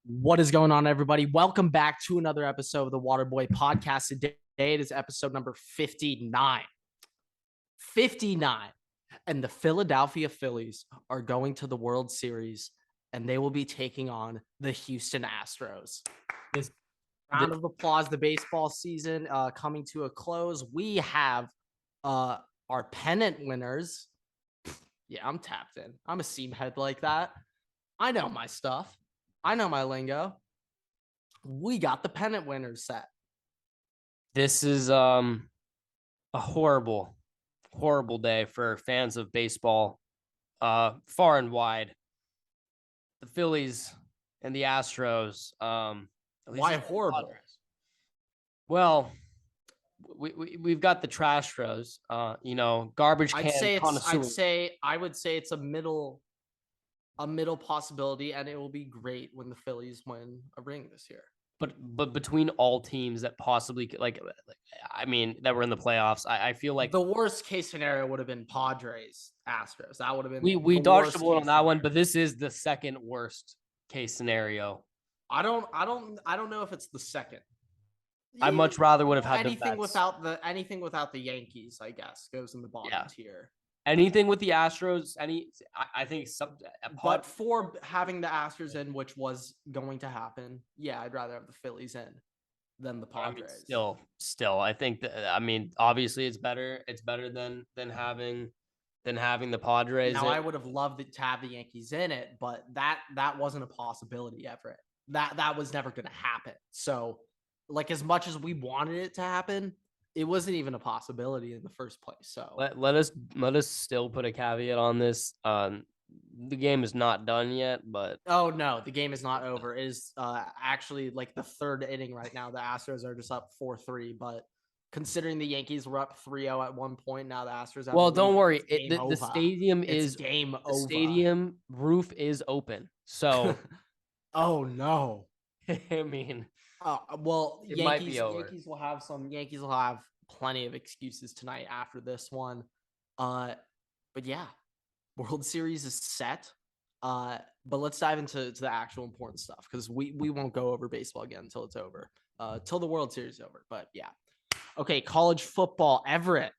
What is going on, everybody? Welcome back to another episode of the Waterboy Podcast. Today it is episode number 59. 59. And the Philadelphia Phillies are going to the World Series, and they will be taking on the Houston Astros. This round of applause, the baseball season coming to a close. We have our pennant winners. Yeah, I'm tapped in. I'm a seam head like that. I know my stuff. I know my lingo. We got the pennant winners set. This is a horrible day for fans of baseball, far and wide. The Phillies and the Astros. Why horrible? Well, we've got the Trash-stros. Garbage can connoisseurs. I would say it's a middle possibility, and it will be great when the Phillies win a ring this year. But between all teams that possibly that were in the playoffs, I feel like the worst case scenario would have been Padres Astros. That would have been we dodged a bullet on that one, but this is the second worst case scenario. I don't know if it's the second. I much rather would have had anything without the Yankees, I guess, goes in the bottom tier. Anything with the Astros, I think but for having the Astros in, which was going to happen, yeah, I'd rather have the Phillies in than the Padres. Still, I think that, obviously it's better. It's better than having the Padres. Now, I would have loved to have the Yankees in it, but that wasn't a possibility, Everett. That was never going to happen. So, like, as much as we wanted it to happen, it wasn't even a possibility in the first place. So let us still put a caveat on this. The game is not done yet, but oh no, the game is not over. It is actually like the third inning right now. The Astros are just up 4-3, but considering the Yankees were up 3-0 at one point, now the Astros have don't worry. The stadium is game over. The stadium roof is open. So oh no. I mean, well, Yankees will have plenty of excuses tonight after this one. But yeah, World Series is set. But let's dive into the actual important stuff, because we won't go over baseball again until it's over. Till the World Series is over. But yeah. Okay, college football. Everett,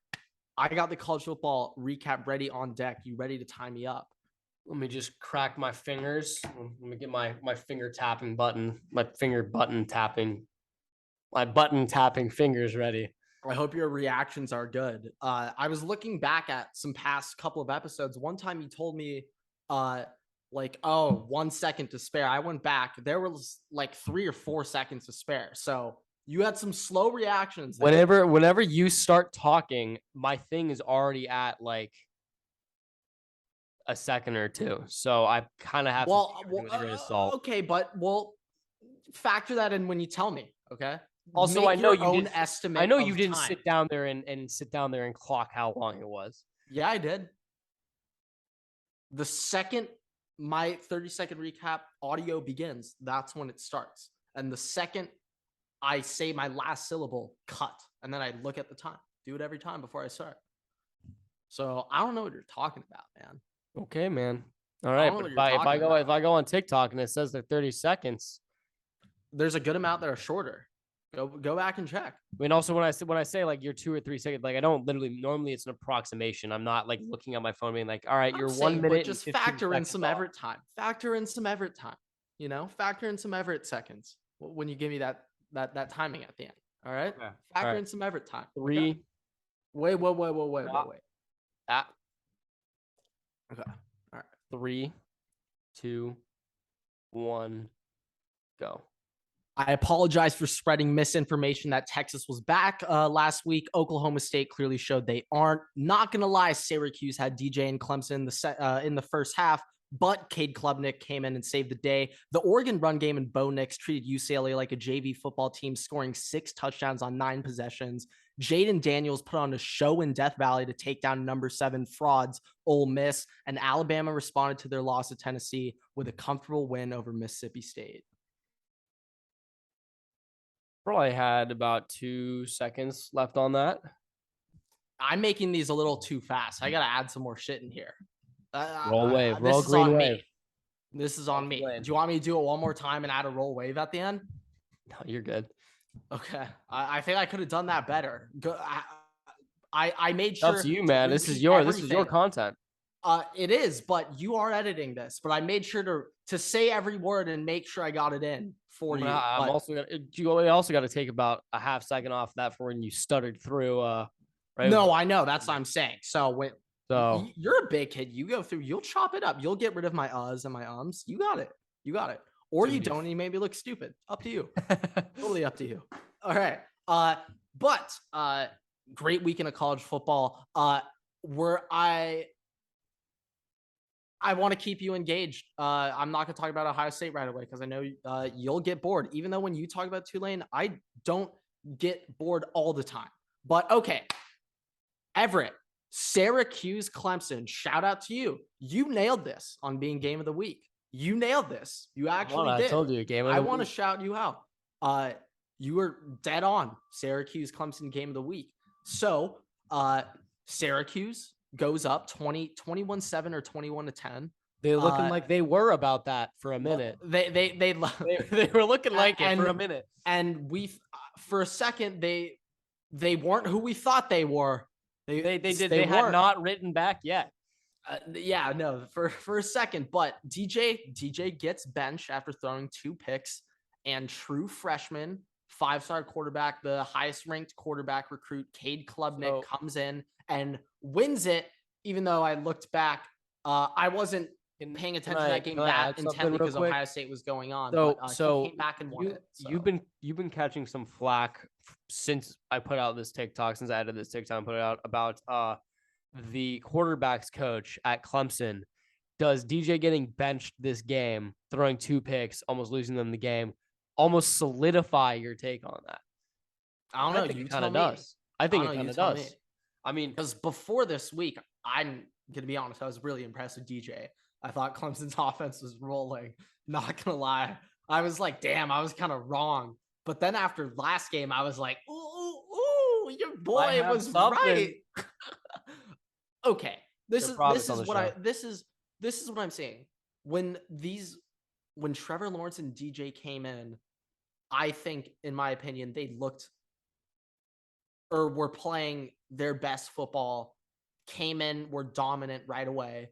I got the college football recap ready on deck. You ready to tie me up? Let me just crack my fingers. Let me get my finger tapping button, my button tapping fingers ready. I hope your reactions are good. I was looking back at some past couple of episodes. One time you told me, 1 second to spare. I went back. There was like 3 or 4 seconds to spare. So you had some slow reactions. Whenever you start talking, my thing is already at like a second or two, so I kind of have to okay, but we'll factor that in when you tell me. Okay. Also, make I know your you own estimate. I know you didn't time. sit down there and clock how long it was. Yeah, I did. The second my 30-second recap audio begins, that's when it starts. And the second I say my last syllable, cut, and then I look at the time. Do it every time before I start. So I don't know what you're talking about, man. Okay, man. All right, but if I go on TikTok and it says they're 30 seconds, there's a good amount that are shorter. Go back and check. I mean, also when I say like you're 2 or 3 seconds, like I don't literally, normally it's an approximation. I'm not like looking at my phone being like, all right, you're 1 minute. Just factor in some Everett time. Factor in some Everett time. Factor in some Everett seconds when you give me that timing at the end. All right. Okay. Factor in some Everett time. 3. Okay? Wait. Okay. All right. 3, 2, 1, go. I apologize for spreading misinformation that Texas was back last week. Oklahoma State clearly showed they aren't. Not going to lie, Syracuse had DJ and Clemson in the first half, but Cade Klubnik came in and saved the day. The Oregon run game and Bo Nix treated UCLA like a JV football team, scoring 6 touchdowns on 9 possessions. Jaden Daniels put on a show in Death Valley to take down number 7 frauds, Ole Miss, and Alabama responded to their loss to Tennessee with a comfortable win over Mississippi State. Probably had about 2 seconds left on that. I'm making these a little too fast. I got to add some more shit in here. Roll wave. Roll green wave. This is on me. Explain. Do you want me to do it one more time and add a roll wave at the end? No, you're good. Okay. I think I could have done that better. I made sure. Up to you, man. This is your content. It is, but you are editing this. But I made sure to say every word and make sure I got it in for you. I'm also gonna. You also got to take about a half second off that for when you stuttered through. Right. No, I know. That's what I'm saying. So you're a big kid. You go through. You'll chop it up. You'll get rid of my uhs and my ums. You got it. You got it. Or you don't, and you maybe look stupid. Up to you. Totally up to you. All right. But great weekend of college football. Where I want to keep you engaged. I'm not going to talk about Ohio State right away because I know you'll get bored. Even though when you talk about Tulane, I don't get bored all the time. But okay, Everett, Syracuse, Clemson. Shout out to you. You nailed this on being game of the week. You nailed this. You actually did. I told you, game of the week. I want to shout you out. You were dead on. Syracuse, Clemson, game of the week. So, Syracuse goes up 21-7 or 21-10. They're looking like they were about that for a minute. They were looking like it for a minute. And for a second they weren't who we thought they were. They had not written back yet. For a second, but DJ gets benched after throwing 2 picks, and true freshman, 5-star quarterback, the highest ranked quarterback recruit, Cade Klubnik, comes in and wins it. Even though I looked back, I wasn't paying attention to that game that intently because Ohio State was going on. So he came back and won it. So. You've been catching some flack since I put out this TikTok, since I added this TikTok and put it out about the quarterback's coach at Clemson. Does DJ getting benched this game, throwing 2 picks, almost losing them the game, almost solidify your take on that? I don't know. I think it kind of does. I think it kind of does. I mean, because before this week, I'm going to be honest, I was really impressed with DJ. I thought Clemson's offense was rolling. Not going to lie. I was like, damn, I was kind of wrong. But then after last game, I was like, ooh, your boy was right. Okay. This is what I'm saying. When Trevor Lawrence and DJ came in, I think, in my opinion, they looked or were playing their best football, came in, were dominant right away.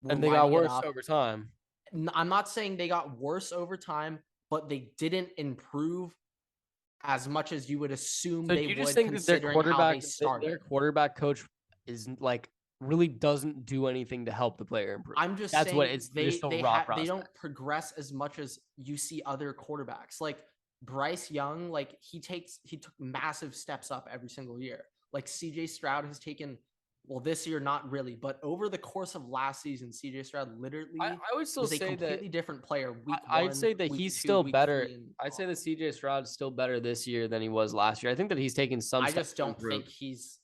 And they got worse over time. I'm not saying they got worse over time, but they didn't improve as much as you would assume they would. You just think that their quarterback coach is like really doesn't do anything to help the player improve? I'm just saying what it's they don't progress as much as you see other quarterbacks. Like Bryce Young, like he took massive steps up every single year. Like CJ Stroud has taken, well, this year not really, but over the course of last season, CJ Stroud literally I would still was say a completely different player. I'd say that he's still better. I'd say that CJ Stroud is still better this year than he was last year. I think that he's taken some steps. I just don't think he's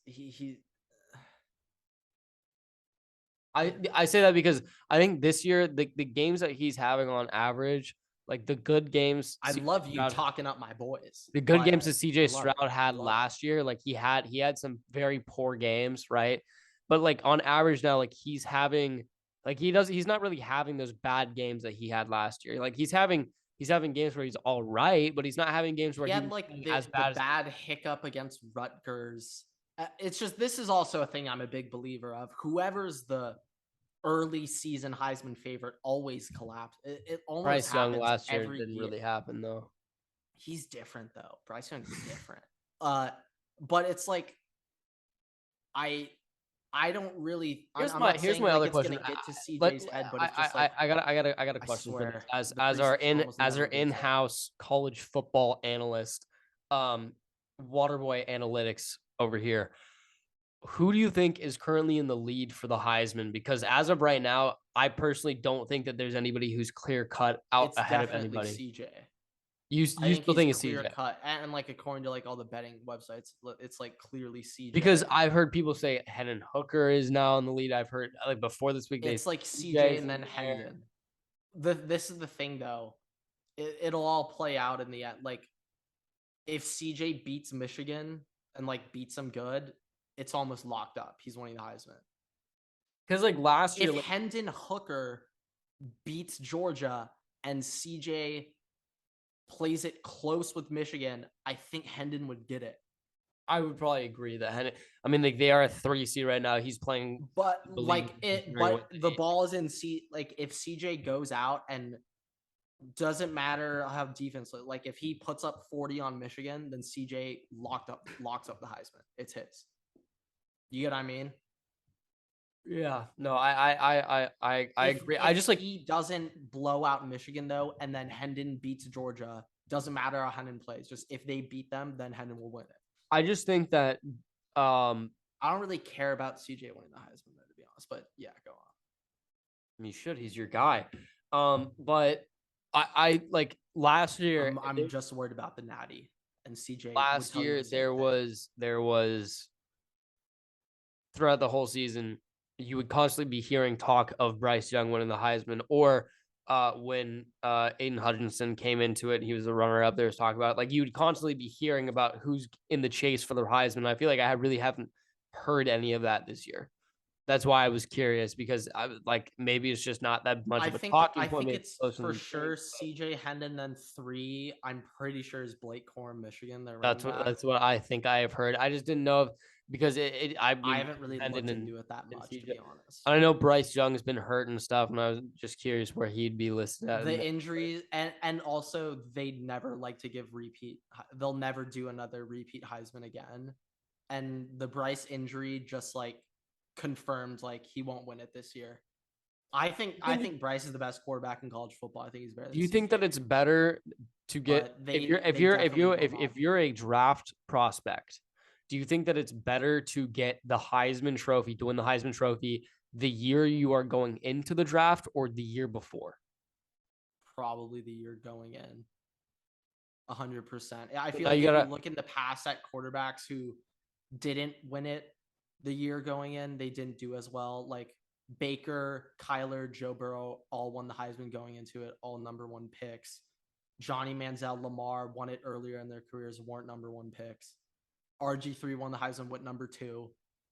I say that because I think this year the games that he's having on average, like the good games. I love you talking up my boys. The good games that CJ Stroud had last year, like he had some very poor games, right? But like on average now, like he's not really having those bad games that he had last year. Like he's having games where he's all right, but he's not having games where he had like the bad hiccup against Rutgers. It's just, this is also a thing I'm a big believer of. Whoever's the early season Heisman favorite always collapsed. It almost Bryce happens Young last year every didn't year. really happen though. He's different though. Bryce Young is different. But it's like I don't really. Here's my other question. Get to CJ's head, but it's just like, I got a question for this. As our in-house college football analyst, Waterboy Analytics over here. Who do you think is currently in the lead for the Heisman? Because as of right now, I personally don't think that there's anybody who's clear cut ahead of anybody. CJ. You still think it's clear CJ? Cut, and like according to like all the betting websites, it's like clearly CJ. Because I've heard people say Hendon Hooker is now in the lead. I've heard like before this week, it's like CJ and then Hendon. This is the thing though, it'll all play out in the end. Like if CJ beats Michigan and like beats them good, it's almost locked up. He's winning the Heisman. Because like last year, if Hendon Hooker beats Georgia and CJ plays it close with Michigan, I think Hendon would get it. I would probably agree that. I mean, like they are a 3 seed right now. He's playing, but believe, but the ball is in like if CJ goes out and doesn't matter how defense, like if he puts up 40 on Michigan, then CJ locks up the Heisman. It's his. You get what I mean? Yeah. No, I agree. I just like he doesn't blow out Michigan though, and then Hendon beats Georgia. Doesn't matter how Hendon plays. Just if they beat them, then Hendon will win it. I just think that I don't really care about CJ winning the Heisman though, to be honest. But yeah, go on. You should. He's your guy. But I like last year. I'm just worried about the Natty and CJ. Last year there was throughout the whole season, you would constantly be hearing talk of Bryce Young winning the Heisman, or when Aiden Hutchinson came into it, he was the runner up. There was talk about it. Like you would constantly be hearing about who's in the chase for the Heisman. I feel like I really haven't heard any of that this year. That's why I was curious, because I like maybe it's just not that much of a talking point. I think it's for sure CJ Hendon, then 3. I'm pretty sure is Blake Corum, Michigan. That's what I think I have heard. I just didn't know if, because I haven't really looked into it that much, to be honest. I know Bryce Young's been hurt and stuff, and I was just curious where he'd be listed at. The injuries, and also they never like to give repeat. They'll never do another repeat Heisman again. And the Bryce injury just like confirmed like he won't win it this year. I think Bryce is the best quarterback in college football. I think he's better. Do you think that it's better to get if you're a draft prospect? Do you think that it's better to get the Heisman Trophy, to win the Heisman Trophy, the year you are going into the draft or the year before? Probably the year going in. 100%. I feel like if you look in the past at quarterbacks who didn't win it the year going in, they didn't do as well. Like Baker, Kyler, Joe Burrow all won the Heisman going into it, all number 1 picks. Johnny Manziel, Lamar won it earlier in their careers, weren't number 1 picks. RG3 won the Heisman with number 2.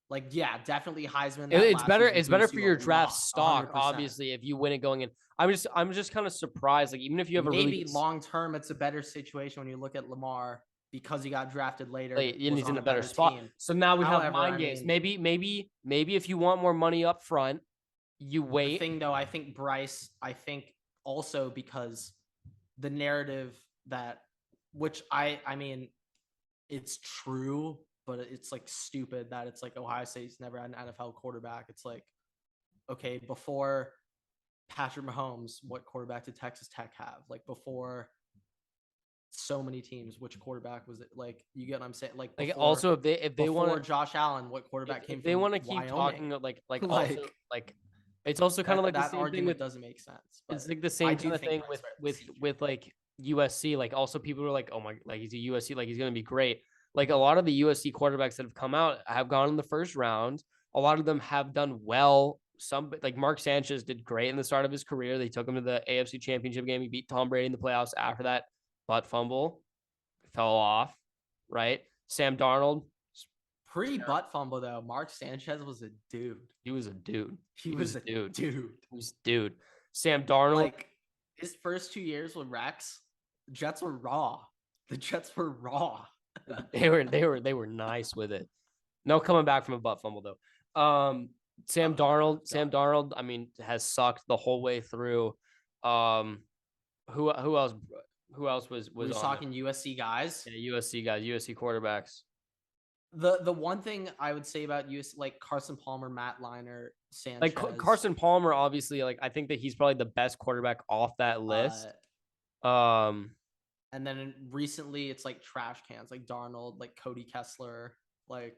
Like, yeah, definitely Heisman. It's better. It's better for your draft stock, 100%. Obviously, if you win it going in. I'm just kind of surprised. Like, even if you have maybe long term, it's a better situation when you look at Lamar because he got drafted later. And he's in a better spot. Team. So now we have mind games. Maybe if you want more money up front, you wait. The thing though, I think Bryce. I think also because the narrative that, which I mean, it's true, but it's like stupid that it's like Ohio State's never had an NFL quarterback. It's like, okay, before Patrick Mahomes, what quarterback did Texas Tech have? Like before so many teams, which quarterback was it? Like, you get what I'm saying? Like before, also if they want Josh Allen, what quarterback came? If they want to keep talking like also, like it's also kind of like that the same argument thing with, doesn't make sense. It's like the same kind of thing with like USC. Like also people are like, oh my, like he's a USC, like he's gonna be great. Like a lot of the USC quarterbacks that have come out have gone in the first round. A lot of them have done well. Some like Mark Sanchez did great in the start of his career. They took him to the AFC Championship game. He beat Tom Brady in the playoffs. After that, butt fumble, fell off. Right, Sam Darnold. Pre-butt fumble though, Mark Sanchez was a dude. He was a dude. He was a dude. He was a dude. Sam Darnold. Like his first 2 years with Rex, the Jets were raw. The Jets were raw. They were nice with it. No coming back from a butt fumble though. Sam Darnold, I mean, has sucked the whole way through. Who else was talking USC guys? Yeah, USC quarterbacks. The one thing I would say about USC, like Carson Palmer, Matt Leinart, Sanchez. Like Carson Palmer, obviously, like I think that he's probably the best quarterback off that list. And then recently it's like trash cans, like Darnold, like Cody Kessler, like.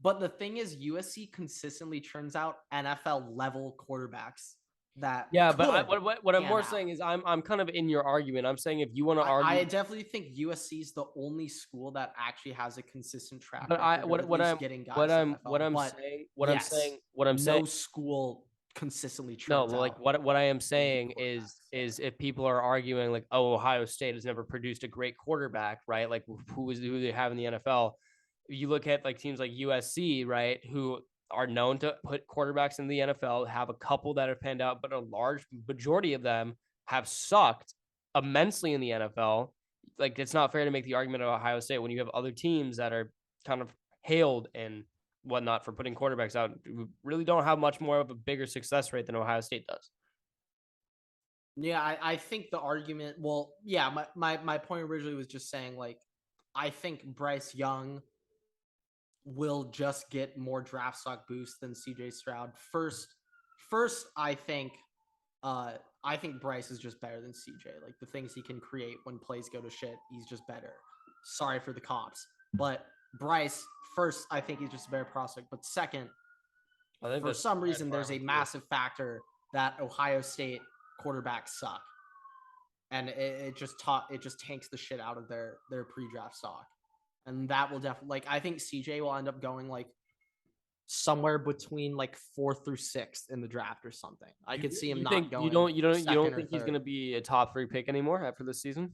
But the thing is, USC consistently churns out NFL level quarterbacks. But what I'm more saying is I'm kind of in your argument. I'm saying if you want to argue, I definitely think USC is the only school that actually has a consistent track. But no school consistently churns like out. what I am saying is if people are arguing like, oh, Ohio State has never produced a great quarterback, right? Like who they have in the NFL. You look at like teams like USC, right, who are known to put quarterbacks in the NFL, have a couple that have panned out, but a large majority of them have sucked immensely in the NFL. Like, it's not fair to make the argument of Ohio State when you have other teams that are kind of hailed and whatnot for putting quarterbacks out, who really don't have much more of a bigger success rate than Ohio State does. Yeah, I think the argument, well, yeah, my point originally was just saying, like, I think Bryce Young will just get more draft stock boost than CJ Stroud. First, I think Bryce is just better than CJ. Like, the things he can create when plays go to shit, he's just better. Sorry for the cops. But Bryce, first, I think he's just a better prospect. But second, for some reason, there's a massive factor that Ohio State quarterbacks suck. And it just tanks the shit out of their pre-draft stock. And that will definitely, like, I think CJ will end up going like somewhere between like 4th through 6th in the draft or something. I could see him not going. You don't think he's going to be a top 3 pick anymore after this season?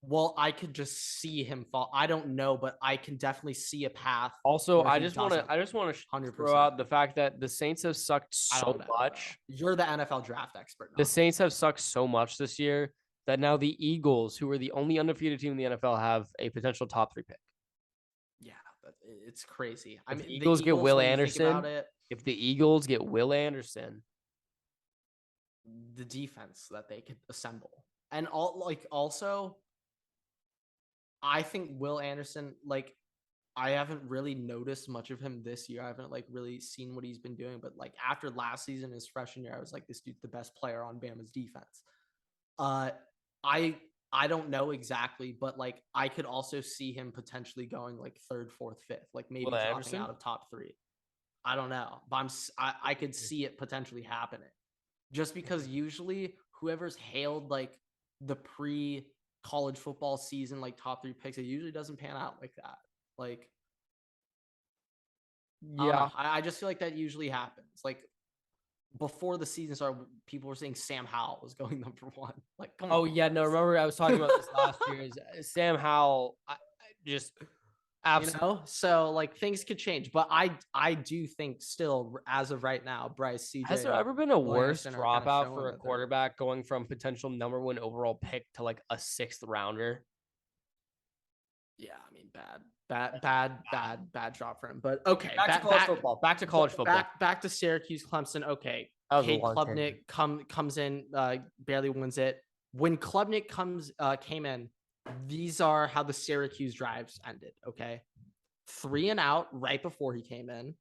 Well, I could just see him fall. I don't know, but I can definitely see a path. Also, I just want to throw out the fact that the Saints have sucked so much. You're the NFL draft expert. The Saints have sucked so much this year that now the Eagles, who are the only undefeated team in the NFL, have a potential top 3 pick. Yeah, it's crazy. I mean, the Eagles get Will Anderson. If the Eagles get Will Anderson, the defense that they could assemble, and also, I think Will Anderson, like, I haven't really noticed much of him this year. I haven't like really seen what he's been doing, but like after last season, his freshman year, I was like, this dude's the best player on Bama's defense. I don't know exactly, but like I could also see him potentially going like 3rd, 4th, 5th, like maybe dropping out of top 3. I don't know, but I could see it potentially happening, just because usually whoever's hailed like the pre-college football season, like top 3 picks, it usually doesn't pan out like that. Like, yeah, I just feel like that usually happens. Like, before the season started, people were saying Sam Howell was going number 1. Like, come on. Oh yeah, no. Remember, I was talking about this last year. Is Sam Howell just absolutely? So like things could change, but I do think still, as of right now, Bryce, CJ. Has there ever been a worse dropout for a quarterback going from potential number 1 overall pick to like a 6th rounder? Yeah, I mean, bad drop for him. But okay, back to college football. Back to Syracuse, Clemson. Okay, Cade Klubnik comes in, barely wins it. When Klubnik came in, these are how the Syracuse drives ended. Okay, 3 and out right before he came in,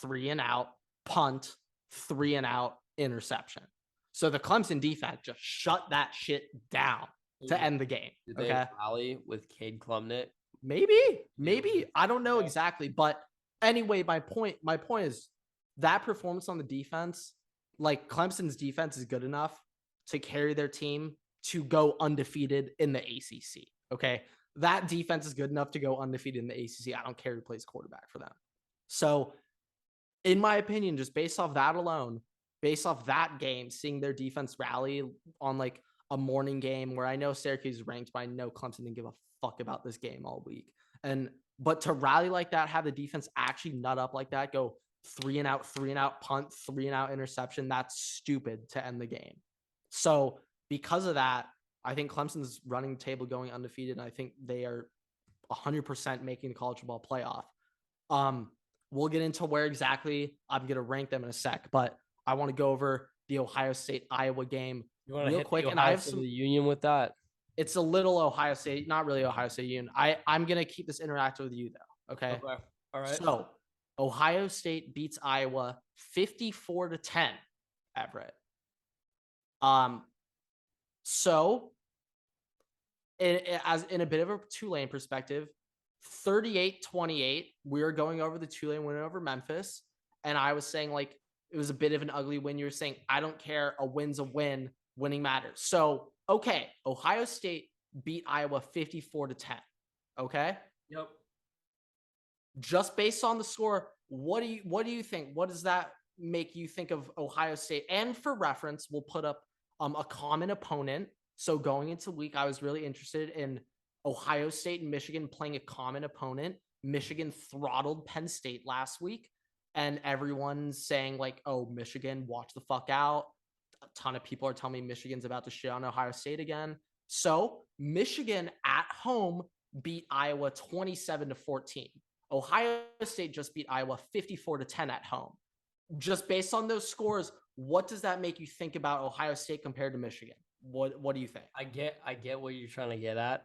3 and out, punt, 3 and out, interception. So the Clemson defense just shut that shit down to end the game. Did they rally with Cade Klubnik? Maybe. I don't know exactly. But anyway, my point is that performance on the defense, like Clemson's defense is good enough to carry their team to go undefeated in the ACC. Okay. That defense is good enough to go undefeated in the ACC. I don't care who plays quarterback for them. So in my opinion, just based off that alone, based off that game, seeing their defense rally on like a morning game where I know Syracuse is ranked, but I know Clemson didn't give a fuck about this game all week. But to rally like that, have the defense actually nut up like that, go 3 and out, punt, 3 and out, interception, that's stupid to end the game. So because of that, I think Clemson's running the table going undefeated, and I think they are 100% making the college football playoff. We'll get into where exactly I'm going to rank them in a sec, but I want to go over the Ohio State-Iowa game real quick. And I have some Union with that. It's a little Ohio State, not really Ohio State Union. I'm going to keep this interactive with you though. Okay. All right. So Ohio State beats Iowa 54-10, Everett. So as in a bit of a Tulane perspective, 38-28, we were going over the Tulane win over Memphis. And I was saying like, it was a bit of an ugly win. You were saying, I don't care. A win's a win. Winning matters. So, okay. Ohio State beat Iowa 54-10. Okay. Yep. Just based on the score, what do you think? What does that make you think of Ohio State? And for reference, we'll put up a common opponent. So going into the week, I was really interested in Ohio State and Michigan playing a common opponent. Michigan throttled Penn State last week. and everyone's saying like, "Oh, Michigan, watch the fuck out." A ton of people are telling me Michigan's about to shit on Ohio State again. So Michigan at home beat Iowa 27-14. Ohio State just beat Iowa 54-10 at home. Just based on those scores, what does that make you think about Ohio State compared to Michigan? What do you think? I get what you're trying to get at,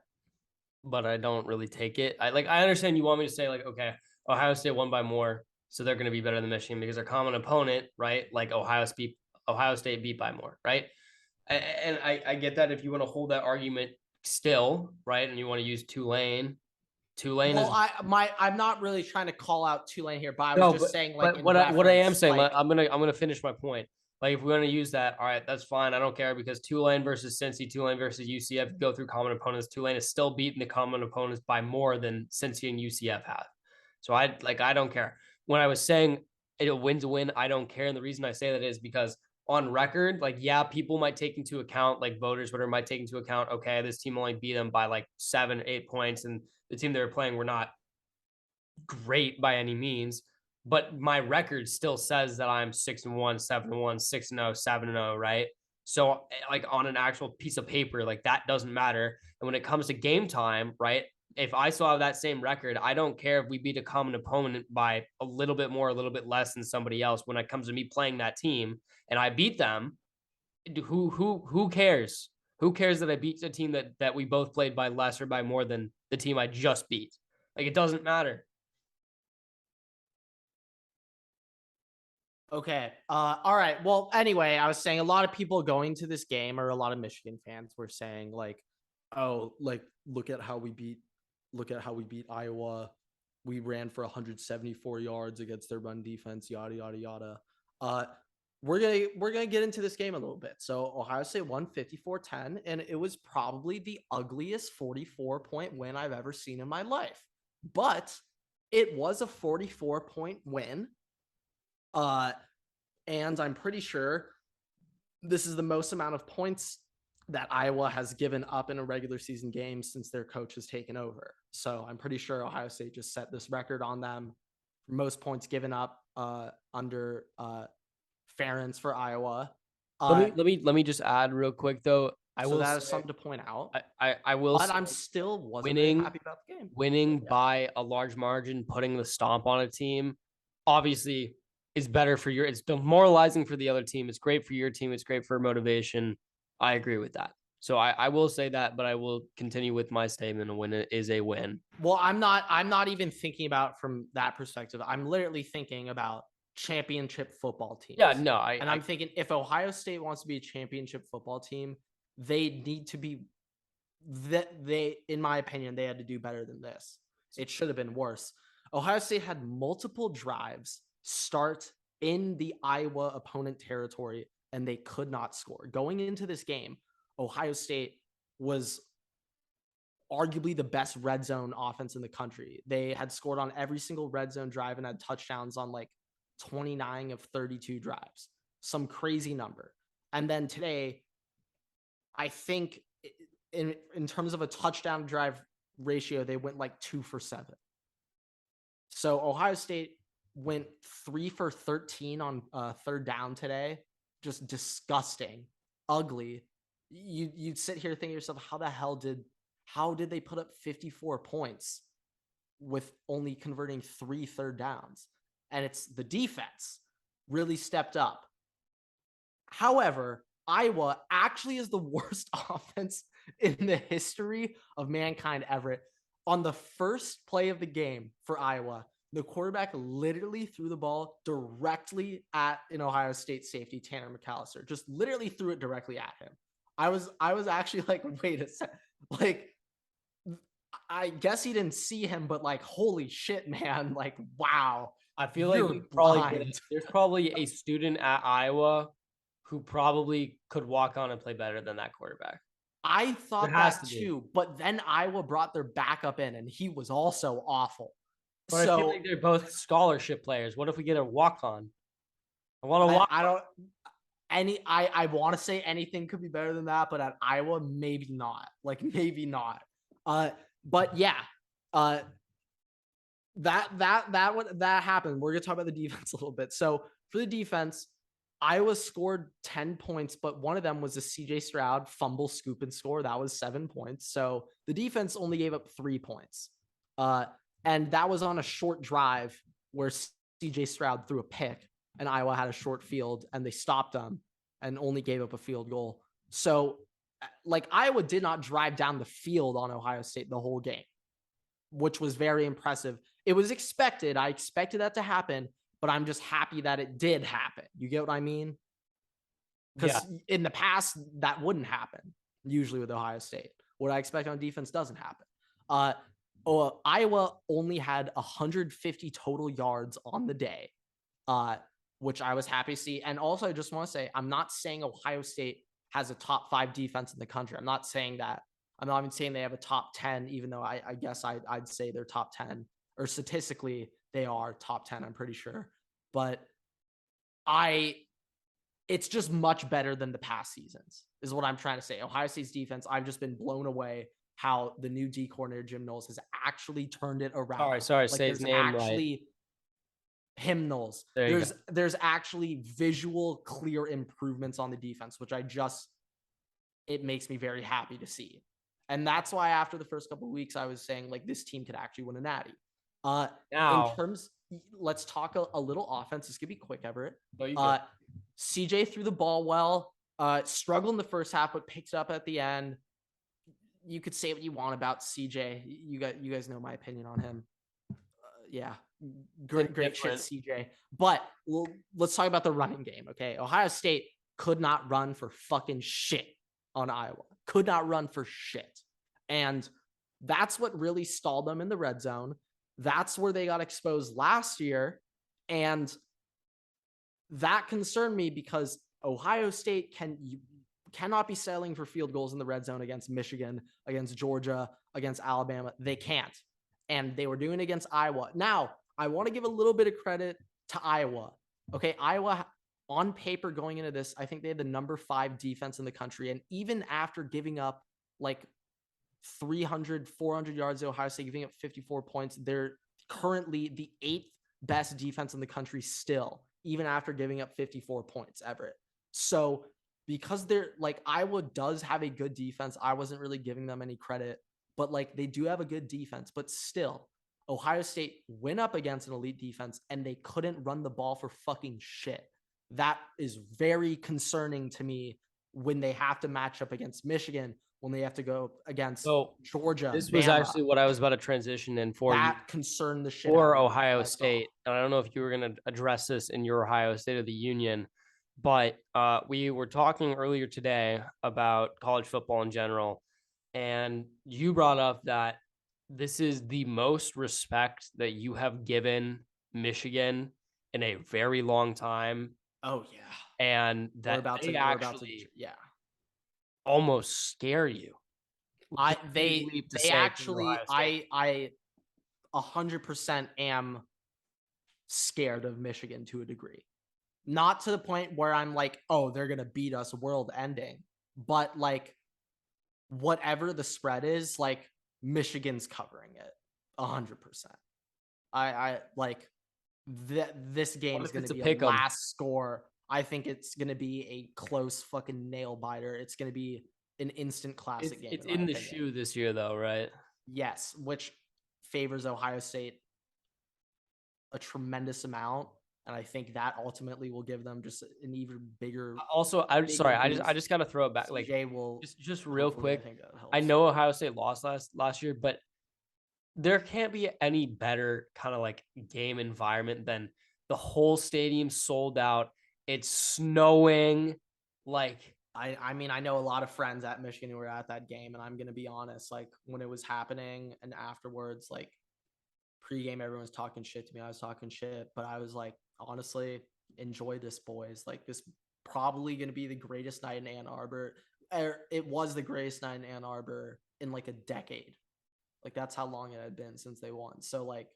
but I don't really take it. I understand you want me to say like, okay, Ohio State won by more, so they're going to be better than Michigan because their common opponent, right? Like Ohio State beat by more, right? And I get that if you want to hold that argument still, right, and you want to use Tulane. Well, I'm not really trying to call out Tulane here, but I was No, just saying like but in what I am reference, saying, like I'm gonna finish my point. Like if we want to use that, all right, that's fine. I don't care because Tulane versus Cincy, Tulane versus UCF go through common opponents. Tulane is still beating the common opponents by more than Cincy and UCF have. So I don't care. When I was saying a win's a win, I don't care. And the reason I say that is because on record, like, yeah, people might take into account, like voters, whatever, might take into account, okay, this team only beat them by like 7, 8 points, and the team they were playing were not great by any means, but my record still says that I'm 6-1, 7-1, 6-0, 7-0, right? So like on an actual piece of paper, like that doesn't matter. And when it comes to game time, right? If I still have that same record, I don't care if we beat a common opponent by a little bit more, a little bit less than somebody else. When it comes to me playing that team and I beat them, who cares? Who cares that I beat a team that we both played by less or by more than the team I just beat? Like it doesn't matter. okay. All right. Well, anyway, I was saying a lot of people going to this game, or a lot of Michigan fans were saying like, "Oh, like look at how we beat Iowa. We ran for 174 yards against their run defense, yada yada yada." Uh, we're gonna get into this game a little bit. So Ohio State won 54-10, and it was probably the ugliest 44-point win I've ever seen in my life. But it was a 44-point win. Uh, and I'm pretty sure this is the most amount of points that Iowa has given up in a regular season game since their coach has taken over. So I'm pretty sure Ohio State just set this record on them for most points given up under Ferentz for Iowa. Let me just add real quick though. So that is something to point out. I will But say I'm still wasn't very winning happy about the game. winning by a large margin, putting the stomp on a team, obviously is better for it's demoralizing for the other team. It's great for your team. It's great for motivation. I agree with that. So I will say that, but I will continue with my statement. A win is a win. Well, I'm not even thinking about from that perspective. I'm literally thinking about championship football teams. Yeah, no, I'm thinking if Ohio State wants to be a championship football team, they need to be in my opinion, they had to do better than this. It should have been worse. Ohio State had multiple drives start in the Iowa opponent territory, and they could not score. Going into this game, Ohio State was arguably the best red zone offense in the country. They had scored on every single red zone drive and had touchdowns on like 29 of 32 drives. Some crazy number. And then today, I think in terms of a touchdown drive ratio, they went like 2 for 7. So Ohio State went 3 for 13 on third down today. Just disgusting, ugly. You'd sit here thinking to yourself, how did they put up 54 points with only converting 3 third downs? And it's the defense really stepped up. However, Iowa actually is the worst offense in the history of mankind, Everett. On the first play of the game for Iowa, the quarterback literally threw the ball directly at an Ohio State safety, Tanner McAllister. Just literally threw it directly at him. I was actually like, wait a sec. Like, I guess he didn't see him, but like, holy shit, man. Like, wow. I feel like there's probably a student at Iowa who probably could walk on and play better than that quarterback. I thought that too, but then Iowa brought their backup in, and he was also awful. But so, I feel like they're both scholarship players. What if we get a walk-on? I want to walk. I want to say anything could be better than that, but at Iowa, maybe not. Like maybe not. But yeah, that happened. We're gonna talk about the defense a little bit. So for the defense, Iowa scored 10 points, but one of them was a CJ Stroud fumble, scoop, and score. That was 7 points. So the defense only gave up 3 points. And that was on a short drive where CJ Stroud threw a pick and Iowa had a short field and they stopped them and only gave up a field goal. So like Iowa did not drive down the field on Ohio State the whole game, which was very impressive. It was expected. I expected that to happen, but I'm just happy that it did happen. You get what I mean? Because in the past, that wouldn't happen usually with Ohio State. What I expect on defense doesn't happen. Iowa only had 150 total yards on the day, which I was happy to see. And also, I just want to say, I'm not saying Ohio State has a top 5 defense in the country. I'm not saying that. I'm not even saying they have a top 10, even though I guess I'd say they're top 10, or statistically they are top 10, I'm pretty sure. But it's just much better than the past seasons, is what I'm trying to say. Ohio State's defense, I've just been blown away how the new D coordinator, Jim Knowles, has actually turned it around. All right, sorry, like, say his name right. Knowles. There's actually visual, clear improvements on the defense, which it makes me very happy to see. And that's why after the first couple of weeks, I was saying like this team could actually win a natty. Let's talk a little offense. This could be quick, Everett. CJ threw the ball well, struggled in the first half, but picked it up at the end. You could say what you want about CJ. You guys know my opinion on him. Great shit, CJ. But let's talk about the running game, okay? Ohio State could not run for fucking shit on Iowa. Could not run for shit. And that's what really stalled them in the red zone. That's where they got exposed last year. And that concerned me because Ohio State cannot be settling for field goals in the red zone against Michigan, against Georgia, against Alabama. They can't. And they were doing it against Iowa. Now, I want to give a little bit of credit to Iowa. Okay, Iowa, on paper going into this, I think they had the number 5 defense in the country. And even after giving up like 300, 400 yards to Ohio State, giving up 54 points, they're currently the 8th best defense in the country still, even after giving up 54 points, Everett. So because they're like, Iowa does have a good defense. I wasn't really giving them any credit, but like they do have a good defense, but still Ohio State went up against an elite defense and they couldn't run the ball for fucking shit. That is very concerning to me when they have to match up against Michigan, when they have to go against Georgia. This was actually what I was about to transition in for. That concerned the shit for Ohio State. And I don't know if you were going to address this in your Ohio State of the Union, but we were talking earlier today about college football in general. And you brought up that this is the most respect that you have given Michigan in a very long time. Oh, yeah. And that they actually almost scare you. I 100% am scared of Michigan to a degree. Not to the point where I'm like, oh, they're going to beat us world ending. But like, whatever the spread is, like, Michigan's covering it 100%. I like this game is going to be a last score. I think it's going to be a close fucking nail biter. It's going to be an instant classic game. It's in the shoe this year, though, right? Yes, which favors Ohio State a tremendous amount, and I think that ultimately will give them just an even bigger. Also, I just got to throw it back. Like, just real quick. I know Ohio State lost last year, but there can't be any better kind of like game environment than the whole stadium sold out. It's snowing. Like, I mean, I know a lot of friends at Michigan who were at that game, and I'm going to be honest, like when it was happening and afterwards, like pregame, everyone's talking shit to me. I was talking shit, but I was like, honestly, enjoy this, boys. Like, this probably going to be the greatest night in Ann Arbor. It was the greatest night in Ann Arbor in like a decade. Like, that's how long it had been since they won. So like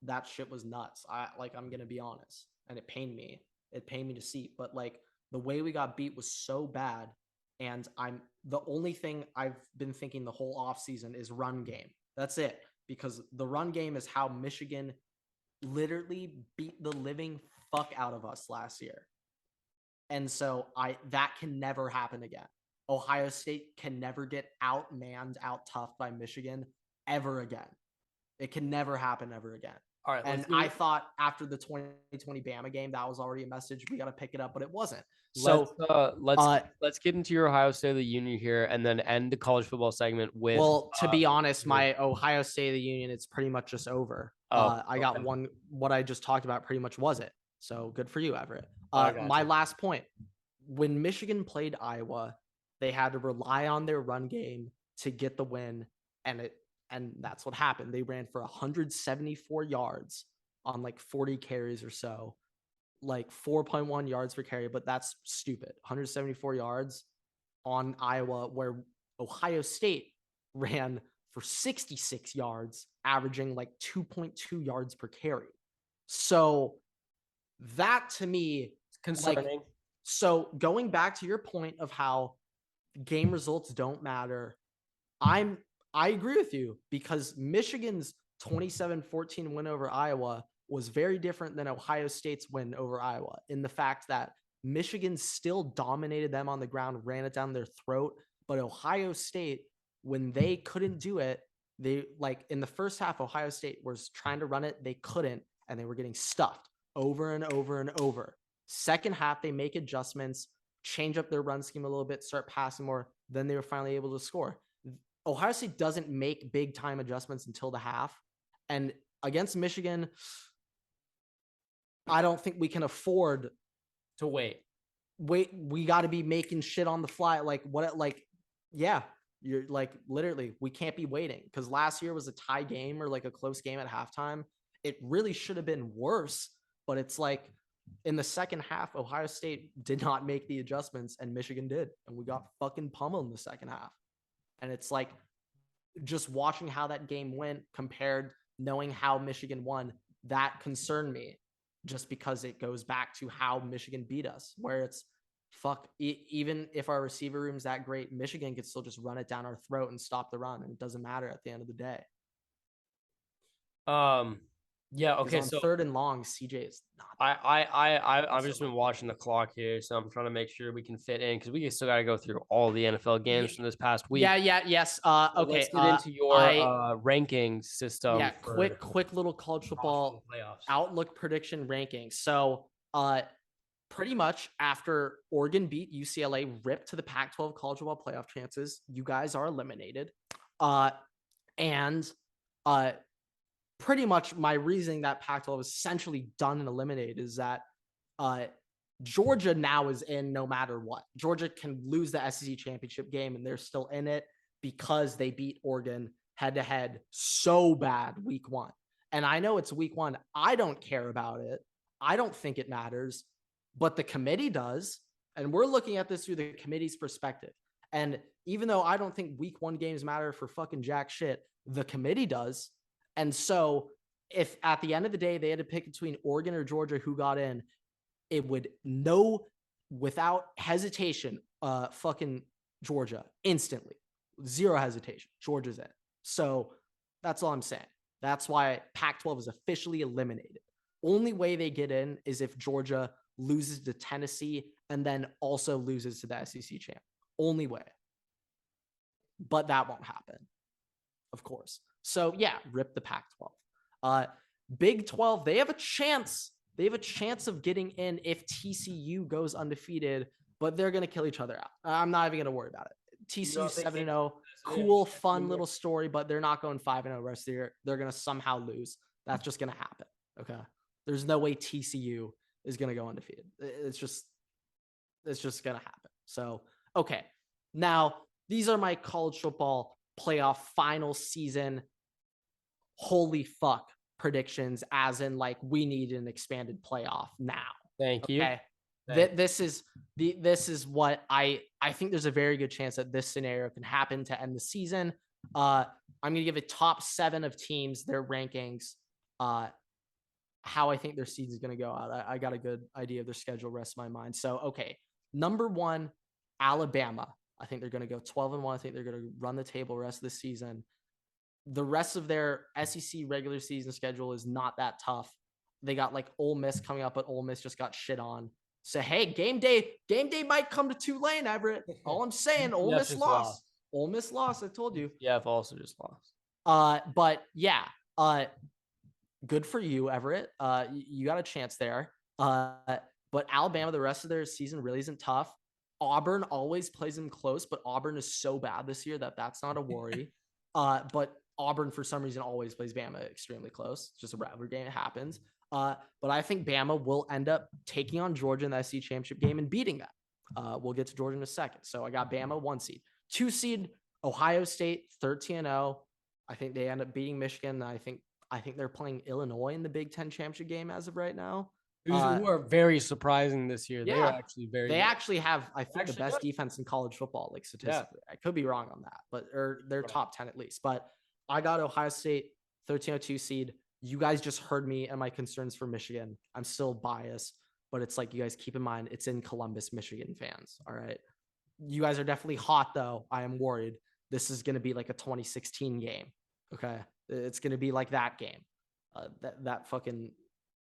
that shit was nuts. I'm going to be honest, and it pained me. It pained me to see, but like the way we got beat was so bad. And the only thing I've been thinking the whole offseason is run game. That's it. Because the run game is how Michigan literally beat the living fuck out of us last year. And so that can never happen again. Ohio State can never get outmanned, out-toughed by Michigan ever again. It can never happen ever again. All right. And I thought after the 2020 Bama game, that was already a message. We got to pick it up, but it wasn't. So let's get into your Ohio State of the Union here and then end the college football segment with. Well, to be honest, my Ohio State of the Union, it's pretty much just over. I got one. What I just talked about pretty much was it. So good for you, Everett. My last point: when Michigan played Iowa, they had to rely on their run game to get the win, and that's what happened. They ran for 174 yards on like 40 carries or so, like 4.1 yards per carry, but that's stupid. 174 yards on Iowa, where Ohio State ran for 66 yards, averaging like 2.2 yards per carry. So that to me, concerning. So going back to your point of how game results don't matter, I agree with you, because Michigan's 27-14 win over Iowa was very different than Ohio State's win over Iowa, in the fact that Michigan still dominated them on the ground, ran it down their throat. But Ohio State, when they couldn't do it, they, like in the first half, Ohio State was trying to run it. They couldn't, and they were getting stuffed over and over and over. Second half, they make adjustments, change up their run scheme a little bit, start passing more. Then they were finally able to score. Ohio State doesn't make big time adjustments until the half. And against Michigan, I don't think we can afford to wait. We got to be making shit on the fly. You're like, literally, we can't be waiting, because last year was a tie game or like a close game at halftime. It really should have been worse, but it's like in the second half, Ohio State did not make the adjustments and Michigan did. And we got fucking pummeled in the second half. And it's like, just watching how that game went compared, knowing how Michigan won, that concerned me, just because it goes back to how Michigan beat us, where it's even if our receiver room's that great, Michigan could still just run it down our throat and stop the run. And it doesn't matter at the end of the day. Yeah. Okay. So third and long, CJ is not. I've just been watching the clock here, so I'm trying to make sure we can fit in, because we still got to go through all the NFL games from this past week. Yes. Okay. Let's get into your ranking system. Yeah. Quick little college football outlook prediction ranking. So, pretty much after Oregon beat UCLA, ripped to the Pac-12 college football playoff chances, you guys are eliminated. Pretty much my reasoning that Pac-12 is essentially done and eliminated is that Georgia now is in no matter what. Georgia can lose the SEC championship game and they're still in it, because they beat Oregon head-to-head so bad week one. And I know it's week one. I don't care about it. I don't think it matters, but the committee does. And we're looking at this through the committee's perspective. And even though I don't think week one games matter for fucking jack shit, the committee does. And so if at the end of the day they had to pick between Oregon or Georgia who got in, it would without hesitation, fucking Georgia instantly. Zero hesitation. Georgia's in. So that's all I'm saying. That's why Pac-12 is officially eliminated. Only way they get in is if Georgia loses to Tennessee and then also loses to the SEC champ. Only way. But that won't happen, of course. So yeah, rip the Pac-12. Big 12, they have a chance. They have a chance of getting in if TCU goes undefeated, but they're going to kill each other out. I'm not even going to worry about it. TCU 7-0, cool, fun little story, but they're not going 5-0 rest of the year. They're going to somehow lose. That's just going to happen. Okay. There's no way TCU is going to go undefeated. It's just going to happen. So, okay. Now, these are my college football playoff final season. Holy fuck predictions, as in like we need an expanded playoff now. Thank you. Okay. This is what I think there's a very good chance that this scenario can happen to end the season. I'm going to give it top 7 of teams, their rankings, how I think their season is going to go out. I got a good idea of their schedule, rest of my mind. So, okay. Number 1, Alabama. I think they're going to go 12-1. I think they're going to run the table rest of the season. The rest of their SEC regular season schedule is not that tough. They got like Ole Miss coming up, but Ole Miss just got shit on. So hey, game day might come to Tulane, Everett. All I'm saying, Ole Miss lost. Ole Miss lost. I told you. Yeah, also just lost. But yeah, good for you, Everett. You got a chance there. But Alabama, the rest of their season really isn't tough. Auburn always plays them close, but Auburn is so bad this year that that's not a worry. But Auburn, for some reason, always plays Bama extremely close. It's just a rivalry game. It happens. But I think Bama will end up taking on Georgia in the SEC championship game and beating them. We'll get to Georgia in a second. So I got Bama 1 seed. 2 seed, Ohio State 13-0. I think they end up beating Michigan. I think they're playing Illinois in the Big Ten championship game as of right now. Who are very surprising this year. Yeah, they are actually very. They good. actually have, I think, the best defense in college football, like statistically. Yeah. I could be wrong on that, but they're top 10 at least. But I got Ohio State 13-2 seed. You guys just heard me and my concerns for Michigan. I'm still biased, but it's like, you guys keep in mind, it's in Columbus, Michigan fans. All right. You guys are definitely hot though. I am worried. This is going to be like a 2016 game. Okay. It's going to be like that game. That fucking